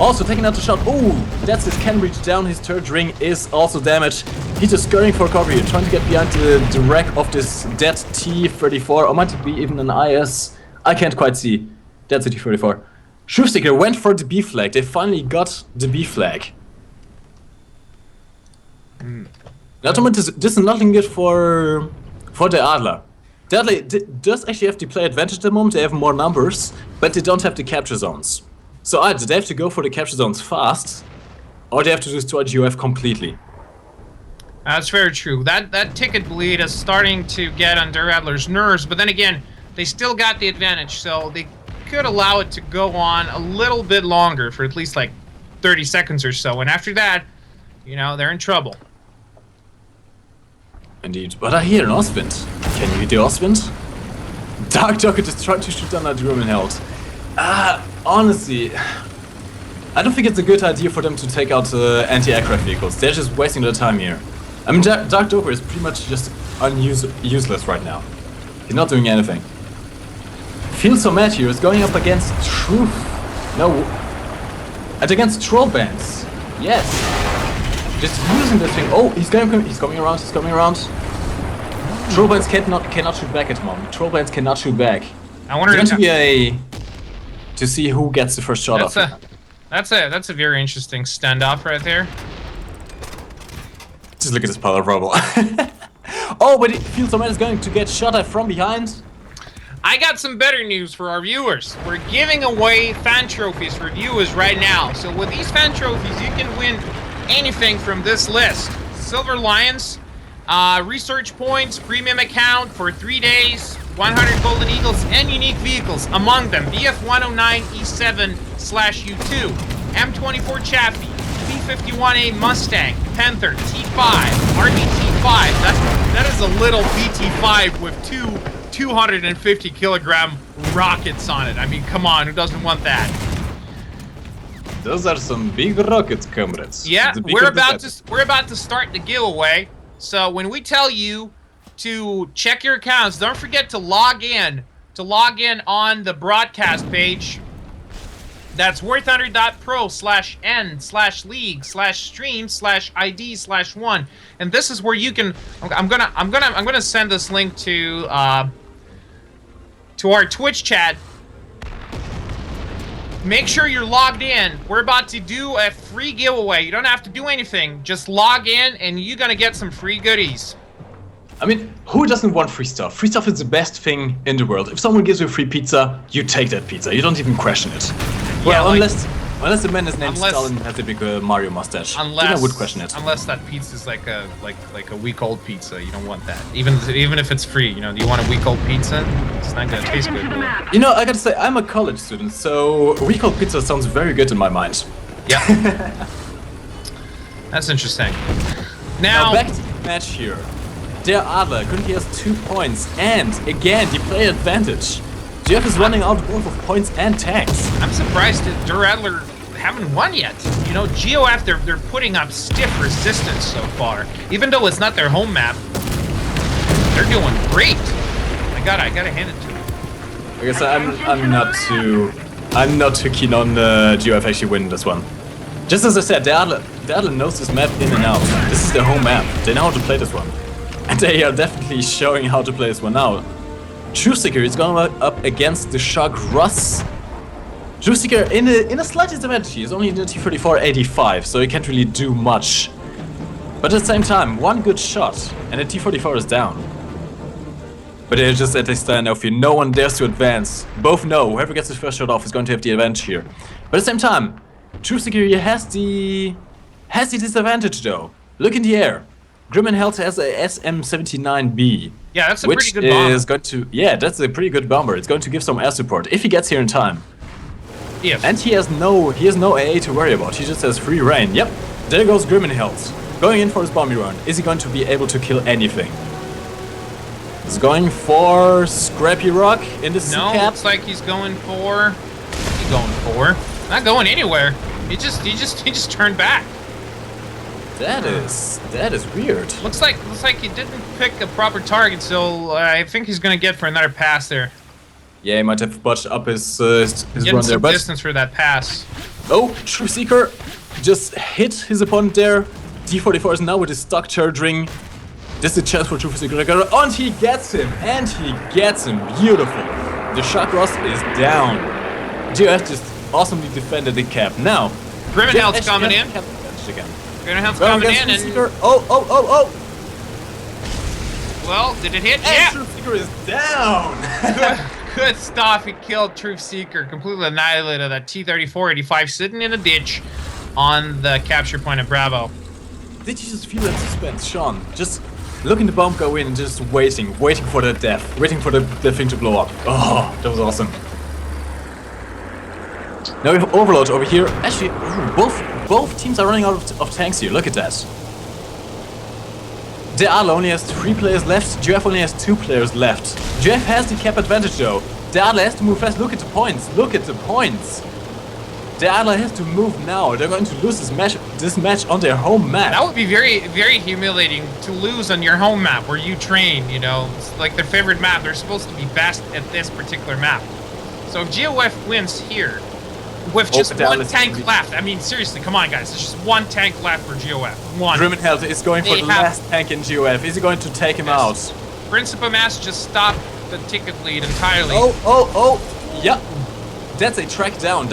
Also taking out the shot. Oh, that's his cannon reach down. His turret ring is also damaged. He's just scurrying for cover here, trying to get behind the wreck of this dead T-34. Or might it be even an IS? I can't quite see. That's a T-34. Truthseeker went for the B flag. They finally got the B flag. Now, this is not looking good for the Adler. The Adler does actually have the play advantage at the moment. They have more numbers, but they don't have the capture zones. So either they have to go for the capture zones fast, or they have to destroy GOF completely. That's very true. That ticket bleed is starting to get under Adler's nerves, but then again, they still got the advantage, so they could allow it to go on a little bit longer for at least like 30 seconds or so, and after that, you know, they're in trouble. Indeed, but I hear an Ostwind. Can you hit the Ostwind? Dark Docket is trying to shoot down that Roman held. Honestly, I don't think it's a good idea for them to take out anti-aircraft vehicles. They're just wasting their time here. I mean, Dark Docker is pretty much just useless right now. He's not doing anything. Feels so mad here is going up against Truth. No. And against Troll Bands. Yes. Just using this thing. Oh, he's coming around. Troll Bands cannot shoot back at the moment. Troll Bands cannot shoot back. I wonder It's going to be to see who gets the first shot off. That's a very interesting standoff right there. Just look at this pile of rubble. Oh, but it feels so mad is going to get shot at from behind. I got some better news for our viewers. We're giving away fan trophies for viewers right now. So with these fan trophies, you can win anything from this list. Silver Lions, research points, premium account for 3 days, 100 Golden Eagles, and unique vehicles. Among them, BF-109E7/U2, M24 Chaffee, B-51A Mustang, Panther, T5, RBT5. That is a little BT5 with two 250 kilogram rockets on it. I mean, come on, who doesn't want that? Those are some big rockets, comrades. Yeah, we're about to start the giveaway. So when we tell you to check your accounts, don't forget to log in on the broadcast page. That's Warthunder.pro/n/league/stream/ID/1, and this is where you can. I'm gonna send this link to our Twitch chat. make sure you're logged in. We're about to do a free giveaway. You don't have to do anything. Just log in and you're gonna get some free goodies. I mean, who doesn't want free stuff? Free stuff is the best thing in the world. If someone gives you a free pizza, you take that pizza. You don't even question it. Well, like, unless the man is named Stalin and has a big Mario mustache. Then I would question it. Unless that pizza is like a week-old pizza, you don't want that. Even if it's free, you know, do you want a week-old pizza? It's not gonna taste good. You know, I gotta say, I'm a college student, so a week-old pizza sounds very good in my mind. Yeah. That's interesting. Now back to the match here. Der Adler currently has 2 points, and again, the player advantage. GF is running out both of points and tanks. I'm surprised that Der Adler haven't won yet. You know, GOF, they're putting up stiff resistance so far. Even though it's not their home map, they're doing great. I gotta hand it to them. I guess I'm not too keen on GOF actually winning this one. Just as I said, Der Adler knows this map in and out. This is their home map. They know how to play this one. And they are definitely showing how to play this one now. Truthseeker is going up against the Shark Russ. Truthseeker in a slight disadvantage. He's only in the T-44-85, so he can't really do much. But at the same time, one good shot, and the T-44 is down. But they're just at a standoff here. No one dares to advance. Both know whoever gets his first shot off is going to have the advantage here. But at the same time, Truthseeker here has the disadvantage though. Look in the air. Grim and Health has a SM-79B. Yeah, that's a pretty good bomber. Yeah, that's a pretty good bomber. It's going to give some air support if he gets here in time. Yeah. And he has no AA to worry about. He just has free reign. Yep, there goes Grim and Health. Going in for his bombing run. Is he going to be able to kill anything? He's going for Scrappy Rock in the No, cap. looks like he's going for. What's he going for? Not going anywhere. He just turned back. That is weird. Looks like he didn't pick a proper target, so I think he's gonna get for another pass there. Yeah, he might have botched up his run Getting some there, distance for that pass. Oh, Truthseeker just hit his opponent there. T-44 is now with his stock charging. This is a chance for Truthseeker, and he gets him, beautiful. The Shark Ross is down. GF just awesomely defended the cap. Now, Grimmenheld's coming in. Again. Grimmenheld's coming in, and oh! Well, did it hit? And Yeah. Truthseeker is down. Good stuff. He killed Truthseeker, completely annihilated that T-34-85 sitting in a ditch on the capture point of Bravo. Did you just feel that suspense, Sean? Just looking the bomb go in and just waiting for the death, waiting for the thing to blow up. Oh, that was awesome. Now we have Overload over here. Actually, both teams are running out of tanks here. Look at that. Der Adler only has 3 players left. GF only has 2 players left. GF has the cap advantage though. Der Adler has to move fast. Look at the points. Der Adler has to move now. They're going to lose this match on their home map. That would be very, very humiliating to lose on your home map where you train, you know. It's like their favorite map. They're supposed to be best at this particular map. So if GOF wins here, with just one tank left, I mean, seriously, come on, guys. There's just one tank left for GOF. One. Grimmenheld is going for the last tank in GOF. Is he going to take him out? Principal Mass just stopped the ticket lead entirely. Oh! Yeah. That's a track down.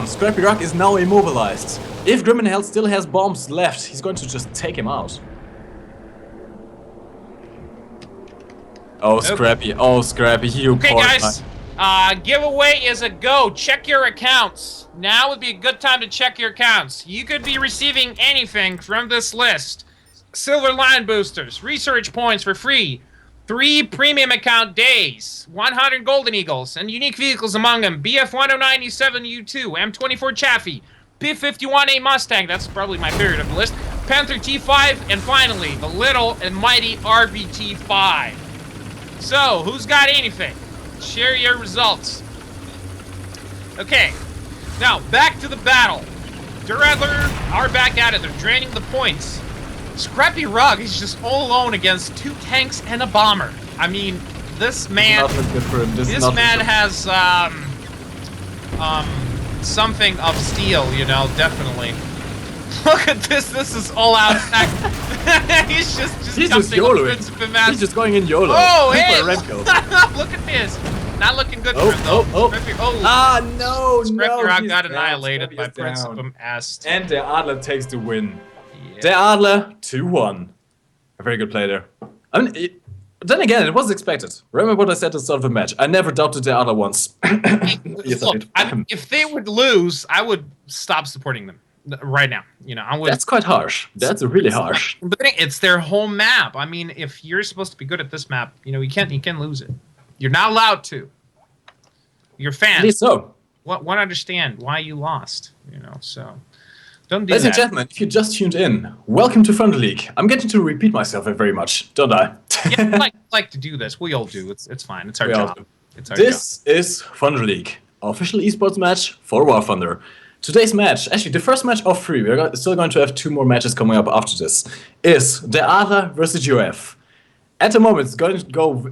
Scrappy Rock is now immobilized. If Grimmenheld still has bombs left, he's going to just take him out. Oh, Scrappy. Oh, Scrappy. You okay, guys. Giveaway is a go. Check your accounts. Now would be a good time to check your accounts. You could be receiving anything from this list. Silver line boosters, research points for free, 3 premium account days, 100 golden eagles, and unique vehicles among them. BF-109E7U2, M24 Chaffee, P-51A Mustang, that's probably my favorite of the list, Panther T5, and finally, the little and mighty RBT5. So, who's got anything? Share your results. Okay, now back to the battle. Der Adler are back at it. They're draining the points. Scrappy Rug is just all alone against 2 tanks and a bomber. I mean, this man. This man has something of steel, you know, definitely. Look at this. This is all out attack. He's just YOLOing. He's just going in YOLO. Oh, hey! Look at this. not looking good Oh, for him, though. oh, oh. No, Scrapyard he's got down. annihilated Scrappy by is Prince down. of Est. And the Adler takes the win. Yeah. The Adler 2-1. A very good play there. I mean, then again, it was expected. Remember what I said at the start of the match. I never doubted the Adler once. Yes, I Look, did. I mean, if they would lose, I would stop supporting them right now. You know, I would. That's quite harsh. That's really harsh. But it's their home map. I mean, if you're supposed to be good at this map, you know, you can't lose it. You're not allowed to. Your At fans least so. want to understand why you lost. You know, so don't do Ladies and that. gentlemen, if you just tuned in, welcome to Thunder League. I'm getting to repeat myself very much, don't I? Yeah, I like to do this. We all do. It's fine. It's our We all job. do. It's our job. This is Thunder League, official esports match for War Thunder. Today's match, actually the first match of 3, we're still going to have 2 more matches coming up after this, is the Adler versus GOF. At the moment,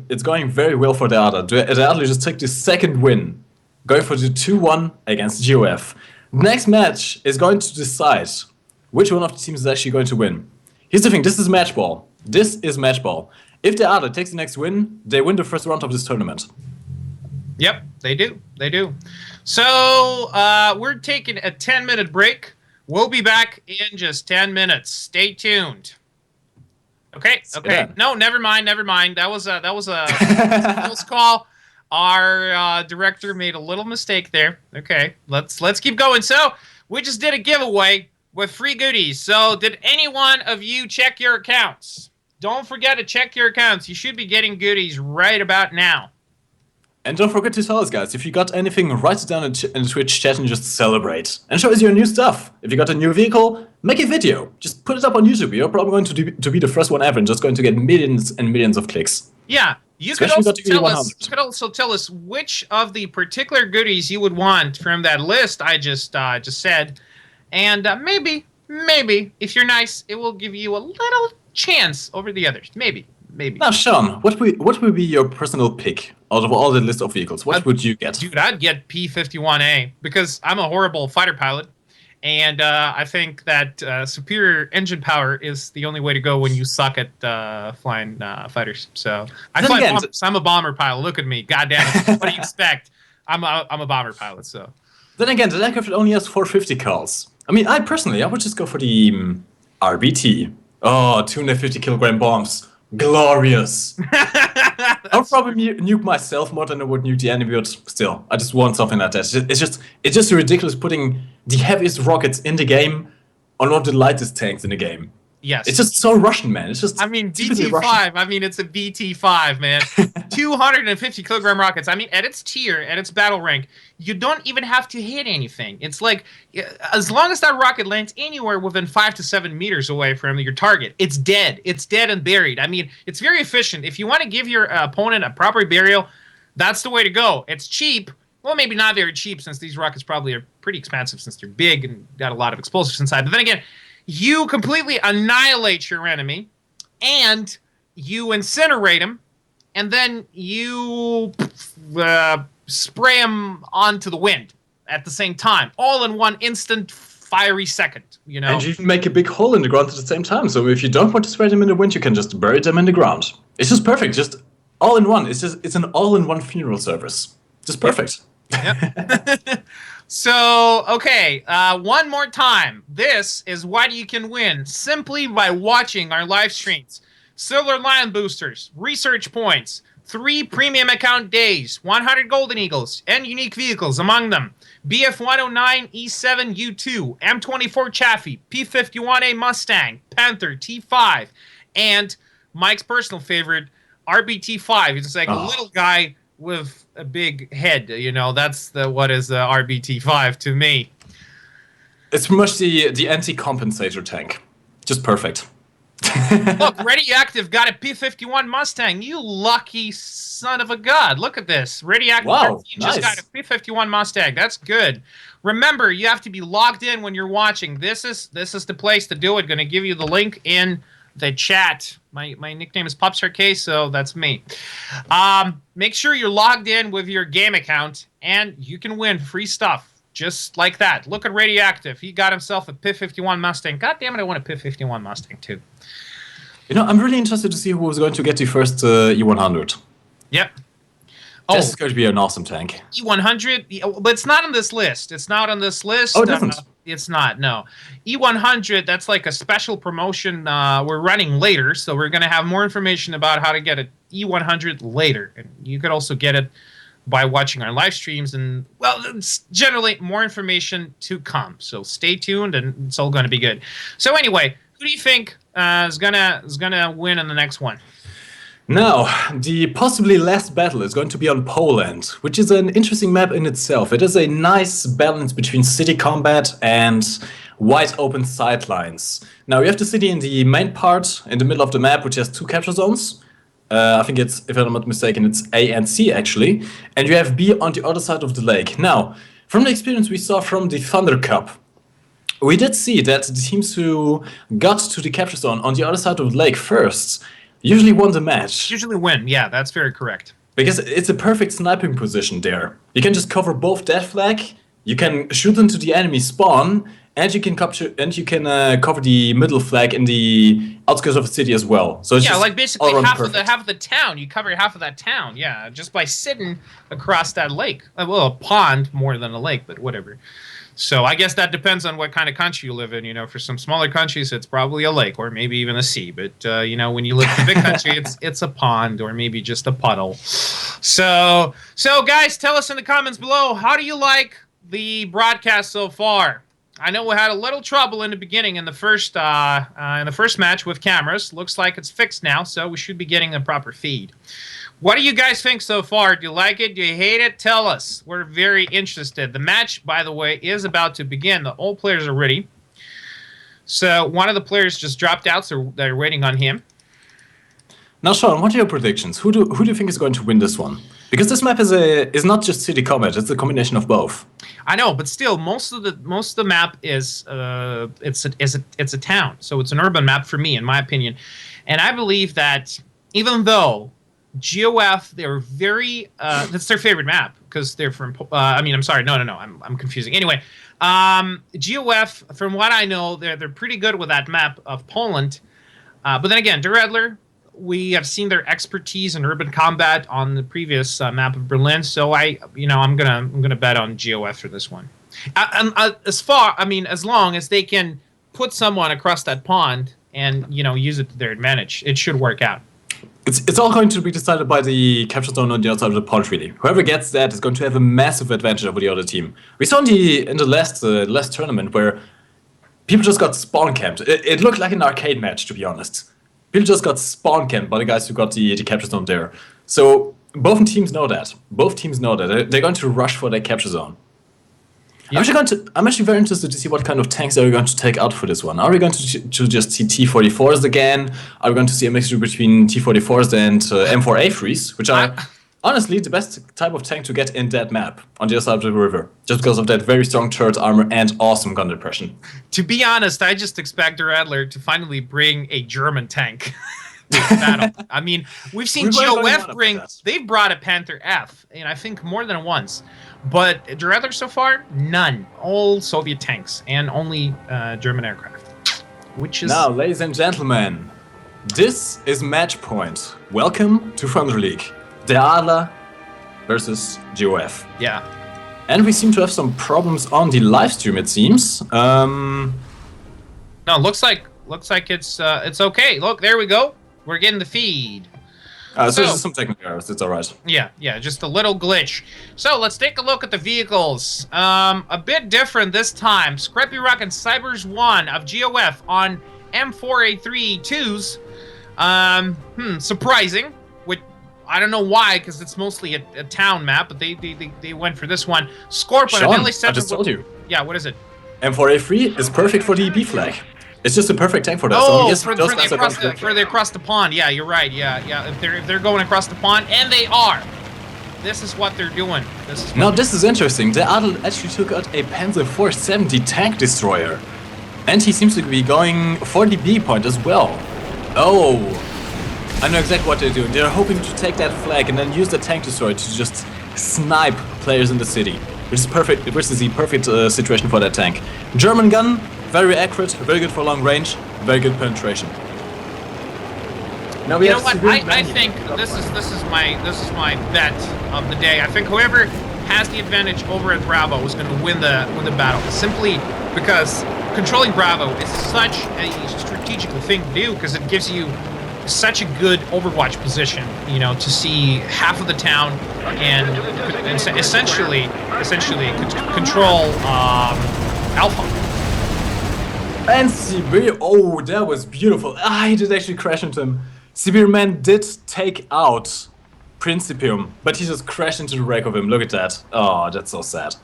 it's going very well for the Adler. The Adler just took the second win, going for the 2-1 against GOF. Next match is going to decide which one of the teams is actually going to win. Here's the thing, this is match ball. This is match ball. If the Adler takes the next win, they win the first round of this tournament. Yep, they do. They do. So we're taking a 10-minute break. We'll be back in just 10 minutes. Stay tuned. Okay. Okay. No, never mind. Never mind. That was a close call. Our director made a little mistake there. Okay. Let's keep going. So we just did a giveaway with free goodies. So did any one of you check your accounts? Don't forget to check your accounts. You should be getting goodies right about now. And don't forget to tell us, guys, if you got anything, write it down in the Twitch chat and just celebrate. And show us your new stuff. If you got a new vehicle, make a video. Just put it up on YouTube. You're probably going to be the first one ever and just going to get millions and millions of clicks. Yeah, you could also tell us which of the particular goodies you would want from that list I just said. And maybe, if you're nice, it will give you a little chance over the others. Maybe. Now, Sean, what would be your personal pick out of all the list of vehicles? What would you get? Dude, I'd get P-51A because I'm a horrible fighter pilot, and I think that superior engine power is the only way to go when you suck at flying fighters. So I fly bombers. I'm a bomber pilot. Look at me. God damn it. What do you expect? I'm a bomber pilot. So then again, the aircraft only has 450 calls. I mean, I would just go for the RBT. Oh, 250 kilogram bombs. Glorious. I'll probably nuke myself more than I would nuke the enemy, but still, I just want something like that. It's just ridiculous putting the heaviest rockets in the game on one of the lightest tanks in the game. Yes. It's just so Russian, man. It's just. I mean, BT-5. I mean, it's a BT-5, man. 250 kilogram rockets. I mean, at its tier, at its battle rank, you don't even have to hit anything. It's like, as long as that rocket lands anywhere within 5 to 7 meters away from your target, it's dead. It's dead and buried. I mean, it's very efficient. If you want to give your opponent a proper burial, that's the way to go. It's cheap. Well, maybe not very cheap, since these rockets probably are pretty expensive, since they're big and got a lot of explosives inside. But then again, you completely annihilate your enemy, and you incinerate him, and then you spray him onto the wind at the same time, all in one instant, fiery second. You know, and you even make a big hole in the ground at the same time. So if you don't want to spray them in the wind, you can just bury them in the ground. It's just perfect. Just all in one. It's an all-in-one funeral service. Just perfect. Yep. So, okay, one more time. This is what you can win simply by watching our live streams. Silver Lion boosters, research points, 3 premium account days, 100 Golden Eagles, and unique vehicles among them. BF-109 E7 U2, M24 Chaffee, P-51A Mustang, Panther T5, and Mike's personal favorite, RBT-5. It's like a little guy with a big head, you know. That's what is the RBT-5 to me. It's pretty much the anti-compensator tank. Just perfect. Look, Radioactive got a P-51 Mustang. You lucky son of a god. Look at this. Radioactive 13 just got a P-51 Mustang. That's good. Remember, you have to be logged in when you're watching. This is the place to do it. Going to give you the link in the chat. My nickname is PopstarK, so that's me. Make sure you're logged in with your game account, and you can win free stuff just like that. Look at Radioactive. He got himself a P-51 Mustang. God damn it, I want a P-51 Mustang too. You know, I'm really interested to see who was going to get the first E100. Yep. Oh, This is going to be an awesome tank. E100, but it's not on this list. It's not on this list. Oh, it isn't? It's not, no. E100, that's like a special promotion we're running later, so we're going to have more information about how to get an E100 later. And you could also get it by watching our live streams, and, well, it's generally more information to come. So stay tuned, and it's all going to be good. So anyway, who do you think is gonna win in the next one? Now, the possibly last battle is going to be on Poland, which is an interesting map in itself. It is a nice balance between city combat and wide open sidelines. Now, you have the city in the main part, in the middle of the map, which has 2 capture zones. I think it's, if I'm not mistaken, it's A and C actually. And you have B on the other side of the lake. Now, from the experience we saw from the Thunder Cup, we did see that the teams who got to the capture zone on the other side of the lake first usually won the match. Usually win. Yeah, that's very correct. Because it's a perfect sniping position there. You can just cover both that flag, you can shoot into the enemy spawn, and you can cover the middle flag in the outskirts of the city as well. So it's Yeah, just like basically all around half perfect. of the town. You cover half of that town. Yeah, just by sitting across that lake. Well, a pond more than a lake, but whatever. So I guess that depends on what kind of country you live in. You know, for some smaller countries, it's probably a lake or maybe even a sea. But you know, when you live in a big country, it's a pond or maybe just a puddle. So guys, tell us in the comments below, how do you like the broadcast so far? I know we had a little trouble in the beginning in the first match with cameras. Looks like it's fixed now, so we should be getting a proper feed. What do you guys think so far? Do you like it? Do you hate it? Tell us. We're very interested. The match, by the way, is about to begin. The old players are ready. So one of the players just dropped out, so they're waiting on him. Now, Sean, what are your predictions? Who do you think is going to win this one? Because this map is not just city combat; it's a combination of both. I know, but still, most of the map is it's a town, so it's an urban map for me, in my opinion. And I believe that even though GOF, they're very that's their favorite map because they're from. I'm sorry, no, I'm confusing. Anyway, GOF, from what I know, they're pretty good with that map of Poland. But then again, Der Adler, we have seen their expertise in urban combat on the previous map of Berlin, so I'm gonna bet on GOF for this one. As long as they can put someone across that pond and use it to their advantage, it should work out. It's all going to be decided by the capture zone on the outside of the pond, really. Whoever gets that is going to have a massive advantage over the other team. We saw in the last tournament where people just got spawn camped. It looked like an arcade match, to be honest. People just got spawn camped by the guys who got the capture zone there. So both teams know that. Both teams know that. They're going to rush for their capture zone. Yeah. I'm actually very interested to see what kind of tanks are we going to take out for this one. Are we going to just see T-44s again? Are we going to see a mixture between T-44s and M4A3s, which are honestly the best type of tank to get in that map on the other side of the river, just because of that very strong turret armor and awesome gun depression. To be honest, I just expect Der Adler to finally bring a German tank to the battle. I mean, we've seen GOF they've brought a Panther F, and I think more than once. But Der Adler so far, none. All Soviet tanks and only German aircraft. Which is now, ladies and gentlemen, this is match point. Welcome to Thunder League. Der Adler versus GOF. Yeah. And we seem to have some problems on the live stream, it seems. No, looks like it's okay. Look, there we go. We're getting the feed. So there's some technical errors, it's alright. Yeah, just a little glitch. So let's take a look at the vehicles. A bit different this time. Scrappy Rock and Cybers 1 of GOF on M4A3 2s. Surprising. Which I don't know why, because it's mostly a town map, but they went for this one. Scorpion, Sean, I just told you. Yeah, what is it? M4A3 is perfect for the B flag. It's just a perfect tank for that. Oh, so further across the pond. Yeah, you're right. Yeah. If they're going across the pond, and they are. This is what they're doing. This is interesting. The Adler actually took out a Panzer 470 tank destroyer, and he seems to be going for the B point as well. Oh, I know exactly what they're doing. They're hoping to take that flag and then use the tank destroyer to just snipe players in the city, which is perfect. Which is the perfect situation for that tank. German gun. Very accurate, very good for long range, very good penetration. Now we You know have what? Severe I Man. think this is my bet of the day. I think whoever has the advantage over at Bravo is going to win the battle. Simply because controlling Bravo is such a strategical thing to do, because it gives you such a good Overwatch position, you know, to see half of the town and essentially control Alpha. And Severe, oh, that was beautiful. Ah, he did actually crash into him. Severe Man did take out Principium, but he just crashed into the wreck of him. Look at that. Oh, that's so sad.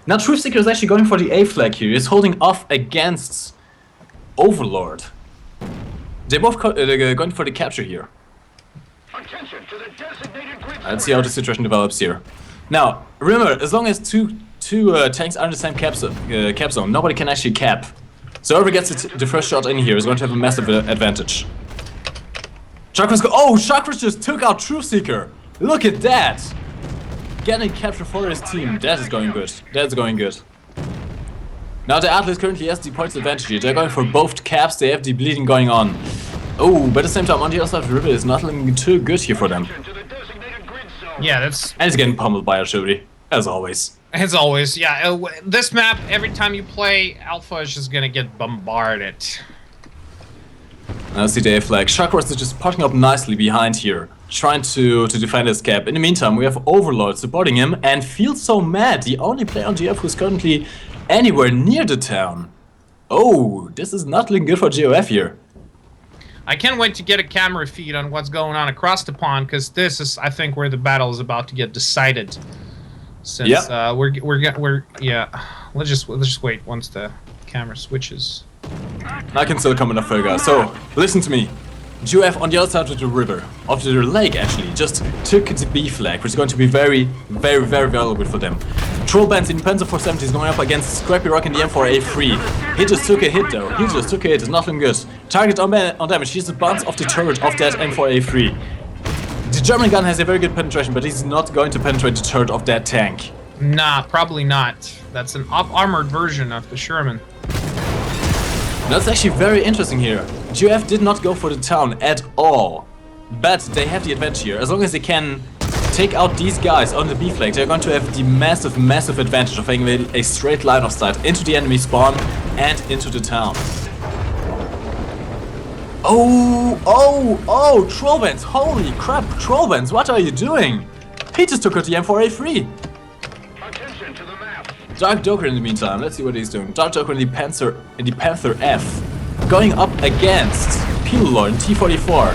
Now Truthseeker is actually going for the A flag here. He's holding off against Overlord. They're both going for the capture here. Attention to the designated grid Let's see how the situation develops here. Now, remember, as long as two tanks are in the same cap zone, nobody can actually cap. So whoever gets the first shot in here is going to have a massive advantage. Chakras just took out Truthseeker. Look at that! Getting capture for his team. That is going good. That's going good. Now the Adler currently has the points advantage here. They're going for both caps. They have the bleeding going on. Oh, but at the same time, on the other side of the river is not looking too good here for them. to the designated grid zone. Yeah, that's And he's getting pummeled by Arshodi, as always. as always. Yeah, this map, every time you play, Alpha is just gonna get bombarded. Now see the A flag. Chakras is just parking up nicely behind here, trying to defend his cap. In the meantime, we have Overlord supporting him and feels so mad. The only player on GF who's currently anywhere near the town. Oh, this is not looking good for GOF here. I can't wait to get a camera feed on what's going on across the pond, because this is, I think, where the battle is about to get decided. Since let's just wait once the camera switches. I can still come enough further, guys. So, listen to me. GOF on the other side of the river, of the lake actually, just took the B flag, which is going to be very, very, very valuable for them. Trollbands in Panzer 470 is going up against Scrappy Rock in the M4A3. He just took a hit though. He just took a hit. It's nothing good. Target on damage. He's the bounce of the turret of that M4A3. The German gun has a very good penetration, but he's not going to penetrate the turret of that tank. Nah, probably not. That's an armored version of the Sherman. That's actually very interesting here. GOF did not go for the town at all. But they have the advantage here. As long as they can take out these guys on the B flag, they're going to have the massive, massive advantage of having a straight line of sight into the enemy spawn and into the town. Oh, Trollbands, holy crap, Trollbands, what are you doing? He just took out the M4A3. Attention to the map. Dark Joker in the meantime, let's see what he's doing. Dark Joker in the Panther F. Going up against Pilor in T44.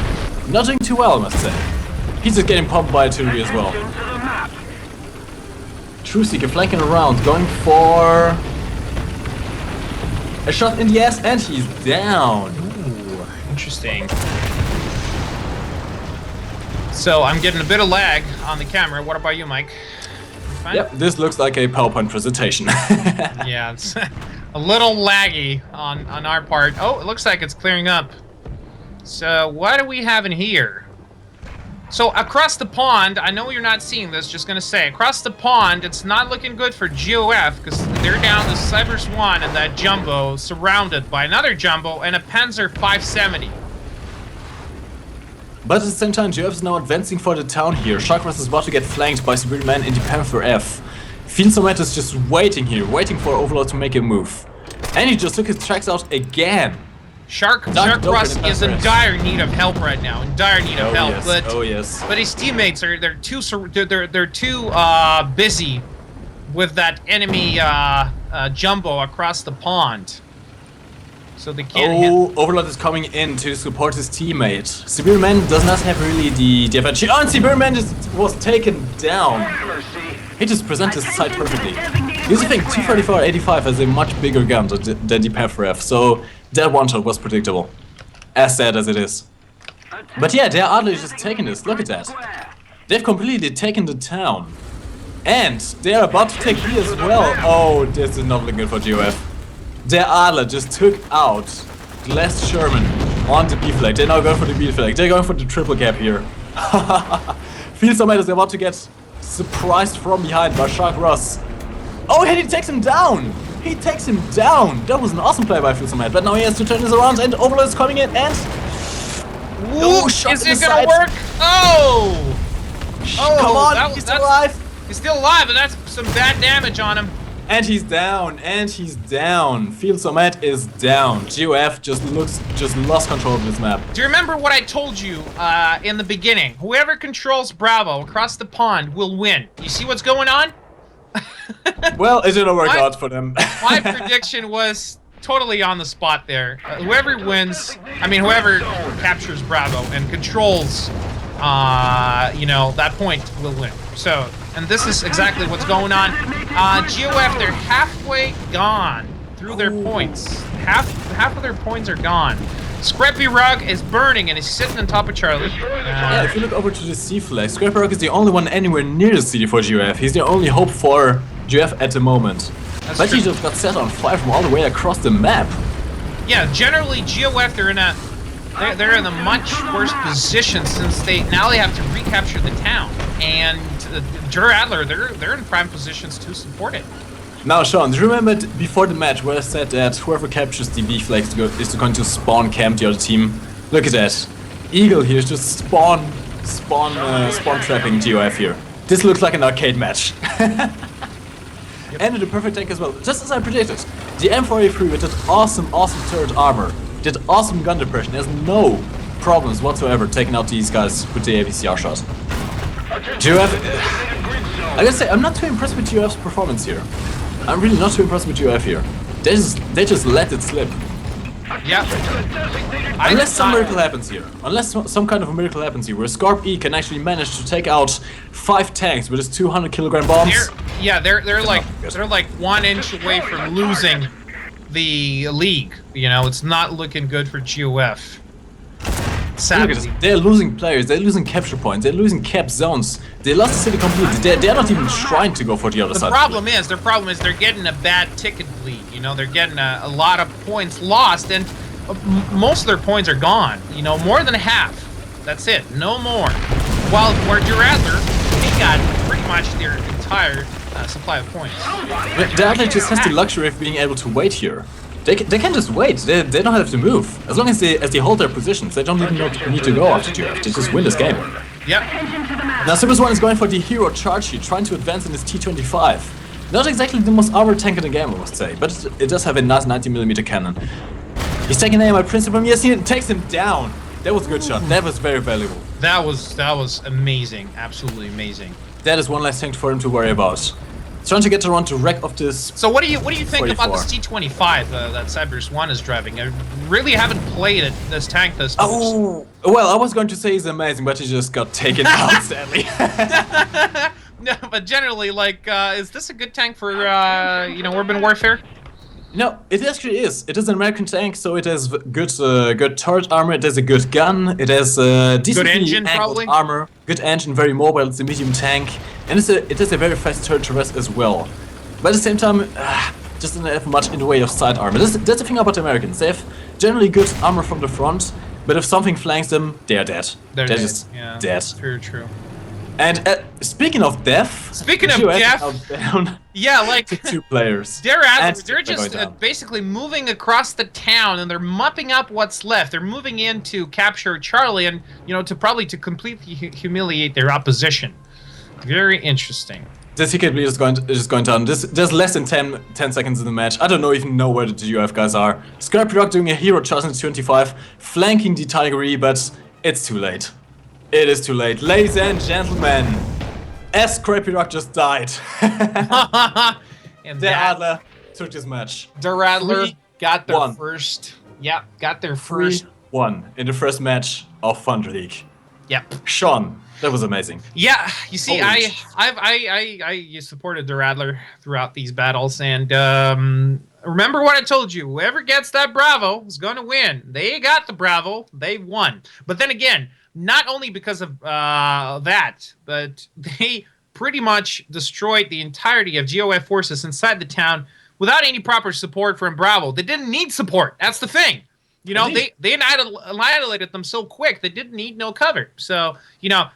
Not doing too well, I must say. He's just getting pumped by artillery as well. Attention to the map. Truthseeker flanking around, going for a shot in the ass, and he's down. Ooh, interesting. So I'm getting a bit of lag on the camera. What about you, Mike? You fine? Yep, this looks like a PowerPoint presentation. Yeah, it's a little laggy on our part. Oh, it looks like it's clearing up. So what do we have in here? So across the pond, I know you're not seeing this, just gonna say, across the pond, it's not looking good for GOF, because they're down to Cyber Swan and that Jumbo, surrounded by another Jumbo and a Panzer 570. But at the same time, GOF is now advancing for the town here. Chakras is about to get flanked by Severe Man in the Panther F. Fielsomet is just waiting here, waiting for Overlord to make a move. And he just took his tracks out again. Shark Russ is in dire need of help right now. In dire need of help, yes. but his teammates are they're too busy with that enemy Jumbo across the pond, so they can't hit. Overlord is coming in to support his teammate. Severe Man does not have really the advantage. Oh, and Severe Man just was taken down. Mercy. He just presented his side perfectly. Here's the thing, T-34-85 has a much bigger gun than the Panther F, so that one shot was predictable. As sad as it is. But yeah, their Adler is just taking this, look at that. They've completely taken the town. And they're about to take B as well. Oh, this is not looking good for GOF. Their Adler just took out Glass Sherman on the B flag. They're now going for the B flag. They're going for the triple cap here. Fielsomet is about to get surprised from behind by Shark Ross. Oh, and he takes him down! He takes him down! That was an awesome play by Fielsomet, but now he has to turn this around and Overlord is coming in and... Ooh, shot is in it the gonna side. work? Oh! Oh, Come on, that- he's still that's- alive. He's still alive, but that's some bad damage on him. And he's down, Feel So Mad is down. GOF just lost control of this map. Do you remember what I told you in the beginning? Whoever controls Bravo across the pond will win. You see what's going on? Well, it didn't work My- out for them. My prediction was totally on the spot there. Whoever wins, whoever captures Bravo and controls, that point will win. So, and this is exactly what's going on. GOF, they're halfway gone through their points. Half of their points are gone. Scrappy Rug is burning and is sitting on top of Charlie. Yeah, if you look over to the C flag, Scrappy Rock is the only one anywhere near the city for GOF. He's the only hope for GOF at the moment. But true. he just got set on fire from all the way across the map. Yeah, generally GOF they're in a much worse position since they have to recapture the town, and Adler they're in prime positions to support it. Now, Sean, do you remember before the match where I said that whoever captures the B flag is going to spawn camp the other team? Look at that. Eagle here is just spawn trapping GOF here. This looks like an arcade match. And the perfect tank as well, just as I predicted. The M4A3 with that awesome turret armor, did awesome gun depression, has no problems whatsoever taking out these guys with the AVCR shot. GOF, I gotta say, I'm not too impressed with GOF's performance here. I'm really not too impressed with GOF here. They just let it slip. Yeah. Unless some miracle happens here. Unless some kind of a miracle happens here, where Scorp E can actually manage to take out 5 tanks with his 200-kilogram bombs. They're like 1 inch away from losing the league. It's not looking good for GOF. Look at this. They're losing players, they're losing capture points, they're losing cap zones. They lost the city completely. They're not even trying to go for the other side. Their problem is they're getting a bad ticket bleed. They're getting a lot of points lost, and most of their points are gone. More than half. That's it. No more. While Adler, they got pretty much their entire supply of points. The Adler just has the luxury of being able to wait here. They can just wait. They don't have to move. As long as they hold their positions, they don't even need to go after GOF. They just win this game. Yep. Now Super Swan is going for the hero charge here, trying to advance in his T-25. Not exactly the most armored tank in the game, I must say, but it does have a nice 90mm cannon. He's taking aim at Principal. Yes, he takes him down. That was a good shot. That was very valuable. That was amazing. Absolutely amazing. That is one less tank for him to worry about. He's trying to get around to wreck of this. So what do you think 44. about this T-25 that Cyber Swan is driving? I really haven't played this tank this much. Oh, well, I was going to say he's amazing, but he just got taken out, sadly. No, but generally, is this a good tank for urban warfare? No, it actually is. It is an American tank, so it has good turret armor. It has a good gun. It has decent engine, probably? armor. Good engine, very mobile. It's a medium tank, and it has a very fast turret traverse as well. But at the same time, just doesn't have much in the way of side armor. That's the thing about Americans. They have generally good armor from the front, but if something flanks them, they are dead. They're dead. just Yeah, dead. Very true. And speaking of death, Speaking of GOF death, is now down yeah, to 2 players. They're And just going down. basically moving across the town, and they're mopping up what's left. They're moving in to capture Charlie, and to completely humiliate their opposition. Very interesting. The ticket bleed is going down. There's less than 10 seconds in the match. I don't even know where the GOF guys are. Scrappy Rock doing a hero charge in 25, flanking the Tiger E, but it's too late. It is too late. Ladies and gentlemen, as Scrappy Rock just died, And the Adler took this match. Der Adler got their 3-1. first. Yeah, got their first. 3-1 in the first match of Thunder League. Yep. Sean, that was amazing. Yeah, you see, Holy I supported Der Adler throughout these battles, and remember what I told you: whoever gets that Bravo is going to win. They got the Bravo, they won. But then again, not only because of that, but they pretty much destroyed the entirety of GOF forces inside the town without any proper support from Bravo. They didn't need support. That's the thing. They annihilated them so quick they didn't need no cover. So,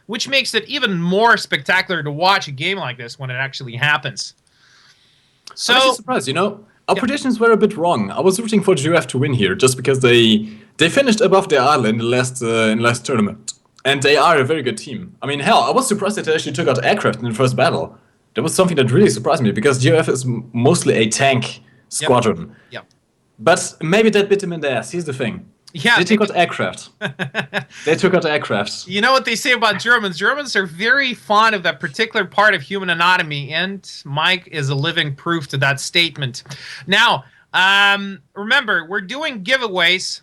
which makes it even more spectacular to watch a game like this when it actually happens. I'm So, actually surprised, Our predictions were a bit wrong. I was rooting for GOF to win here just because they finished above their Adler in the last tournament. And they are a very good team. I mean, hell, I was surprised that they actually took out Aircraft in the first battle. That was something that really surprised me because GOF is mostly a tank squadron. Yep. But maybe that bit them in the ass. Here's the thing. Yeah, they took out Aircraft. They took out Aircraft. You know what they say about Germans? Germans are very fond of that particular part of human anatomy, and Mike is a living proof to that statement. Now, remember, we're doing giveaways.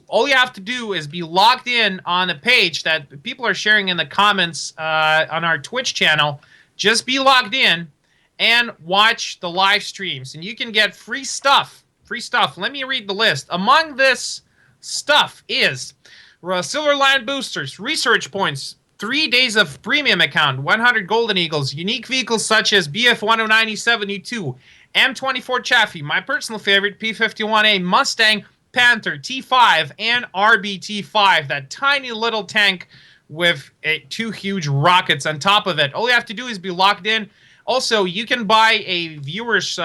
All you have to do is be logged in on a page that people are sharing in the comments on our Twitch channel. Just be logged in and watch the live streams, and you can get free stuff. Free stuff. Let me read the list. Among this stuff is Silver Lion boosters, research points, 3 days of premium account, 100 Golden Eagles, unique vehicles such as BF 109E72, M24 Chaffee, my personal favorite, P51A Mustang, Panther, T5, and RBT5, that tiny little tank with 2 huge rockets on top of it. All you have to do is be logged in. Also, you can buy a viewer's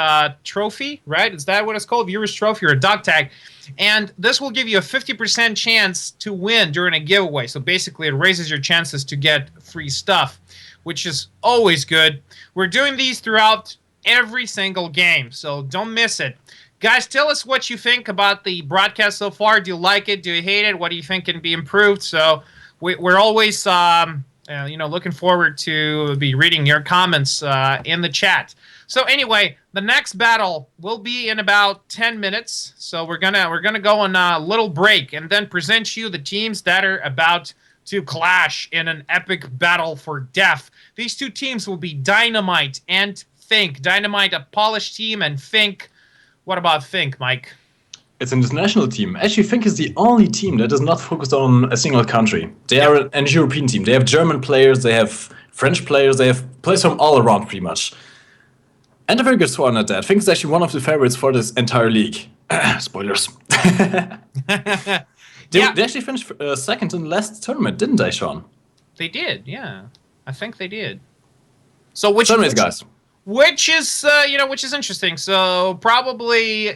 trophy, right? Is that what it's called? Viewer's trophy or a dog tag. And this will give you a 50% chance to win during a giveaway. So basically, it raises your chances to get free stuff, which is always good. We're doing these throughout every single game, so don't miss it. Guys, tell us what you think about the broadcast so far. Do you like it? Do you hate it? What do you think can be improved? So we're always... looking forward to be reading your comments in the chat. So anyway, the next battle will be in about 10 minutes. So we're gonna go on a little break and then present you the teams that are about to clash in an epic battle for death. These two teams will be Dynamite and Fink. Dynamite, a polished team, and Fink. What about Fink, Mike? It's an international team. Actually, Fink is the only team that is not focused on a single country. They are an European team. They have German players, they have French players, they have players from all around, pretty much. And a very good squad at that. Fink is actually one of the favorites for this entire league. Spoilers. They actually finished second in the last tournament, didn't they, Sean? They did, yeah. I think they did. So which guys? Which is interesting. So probably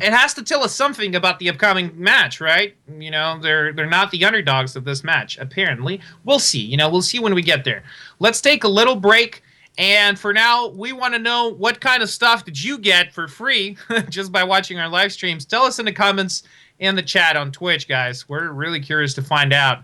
it has to tell us something about the upcoming match, right? You know, they're not the underdogs of this match, apparently. We'll see. We'll see when we get there. Let's take a little break. And for now, we want to know what kind of stuff did you get for free just by watching our live streams. Tell us in the comments in the chat on Twitch, guys. We're really curious to find out.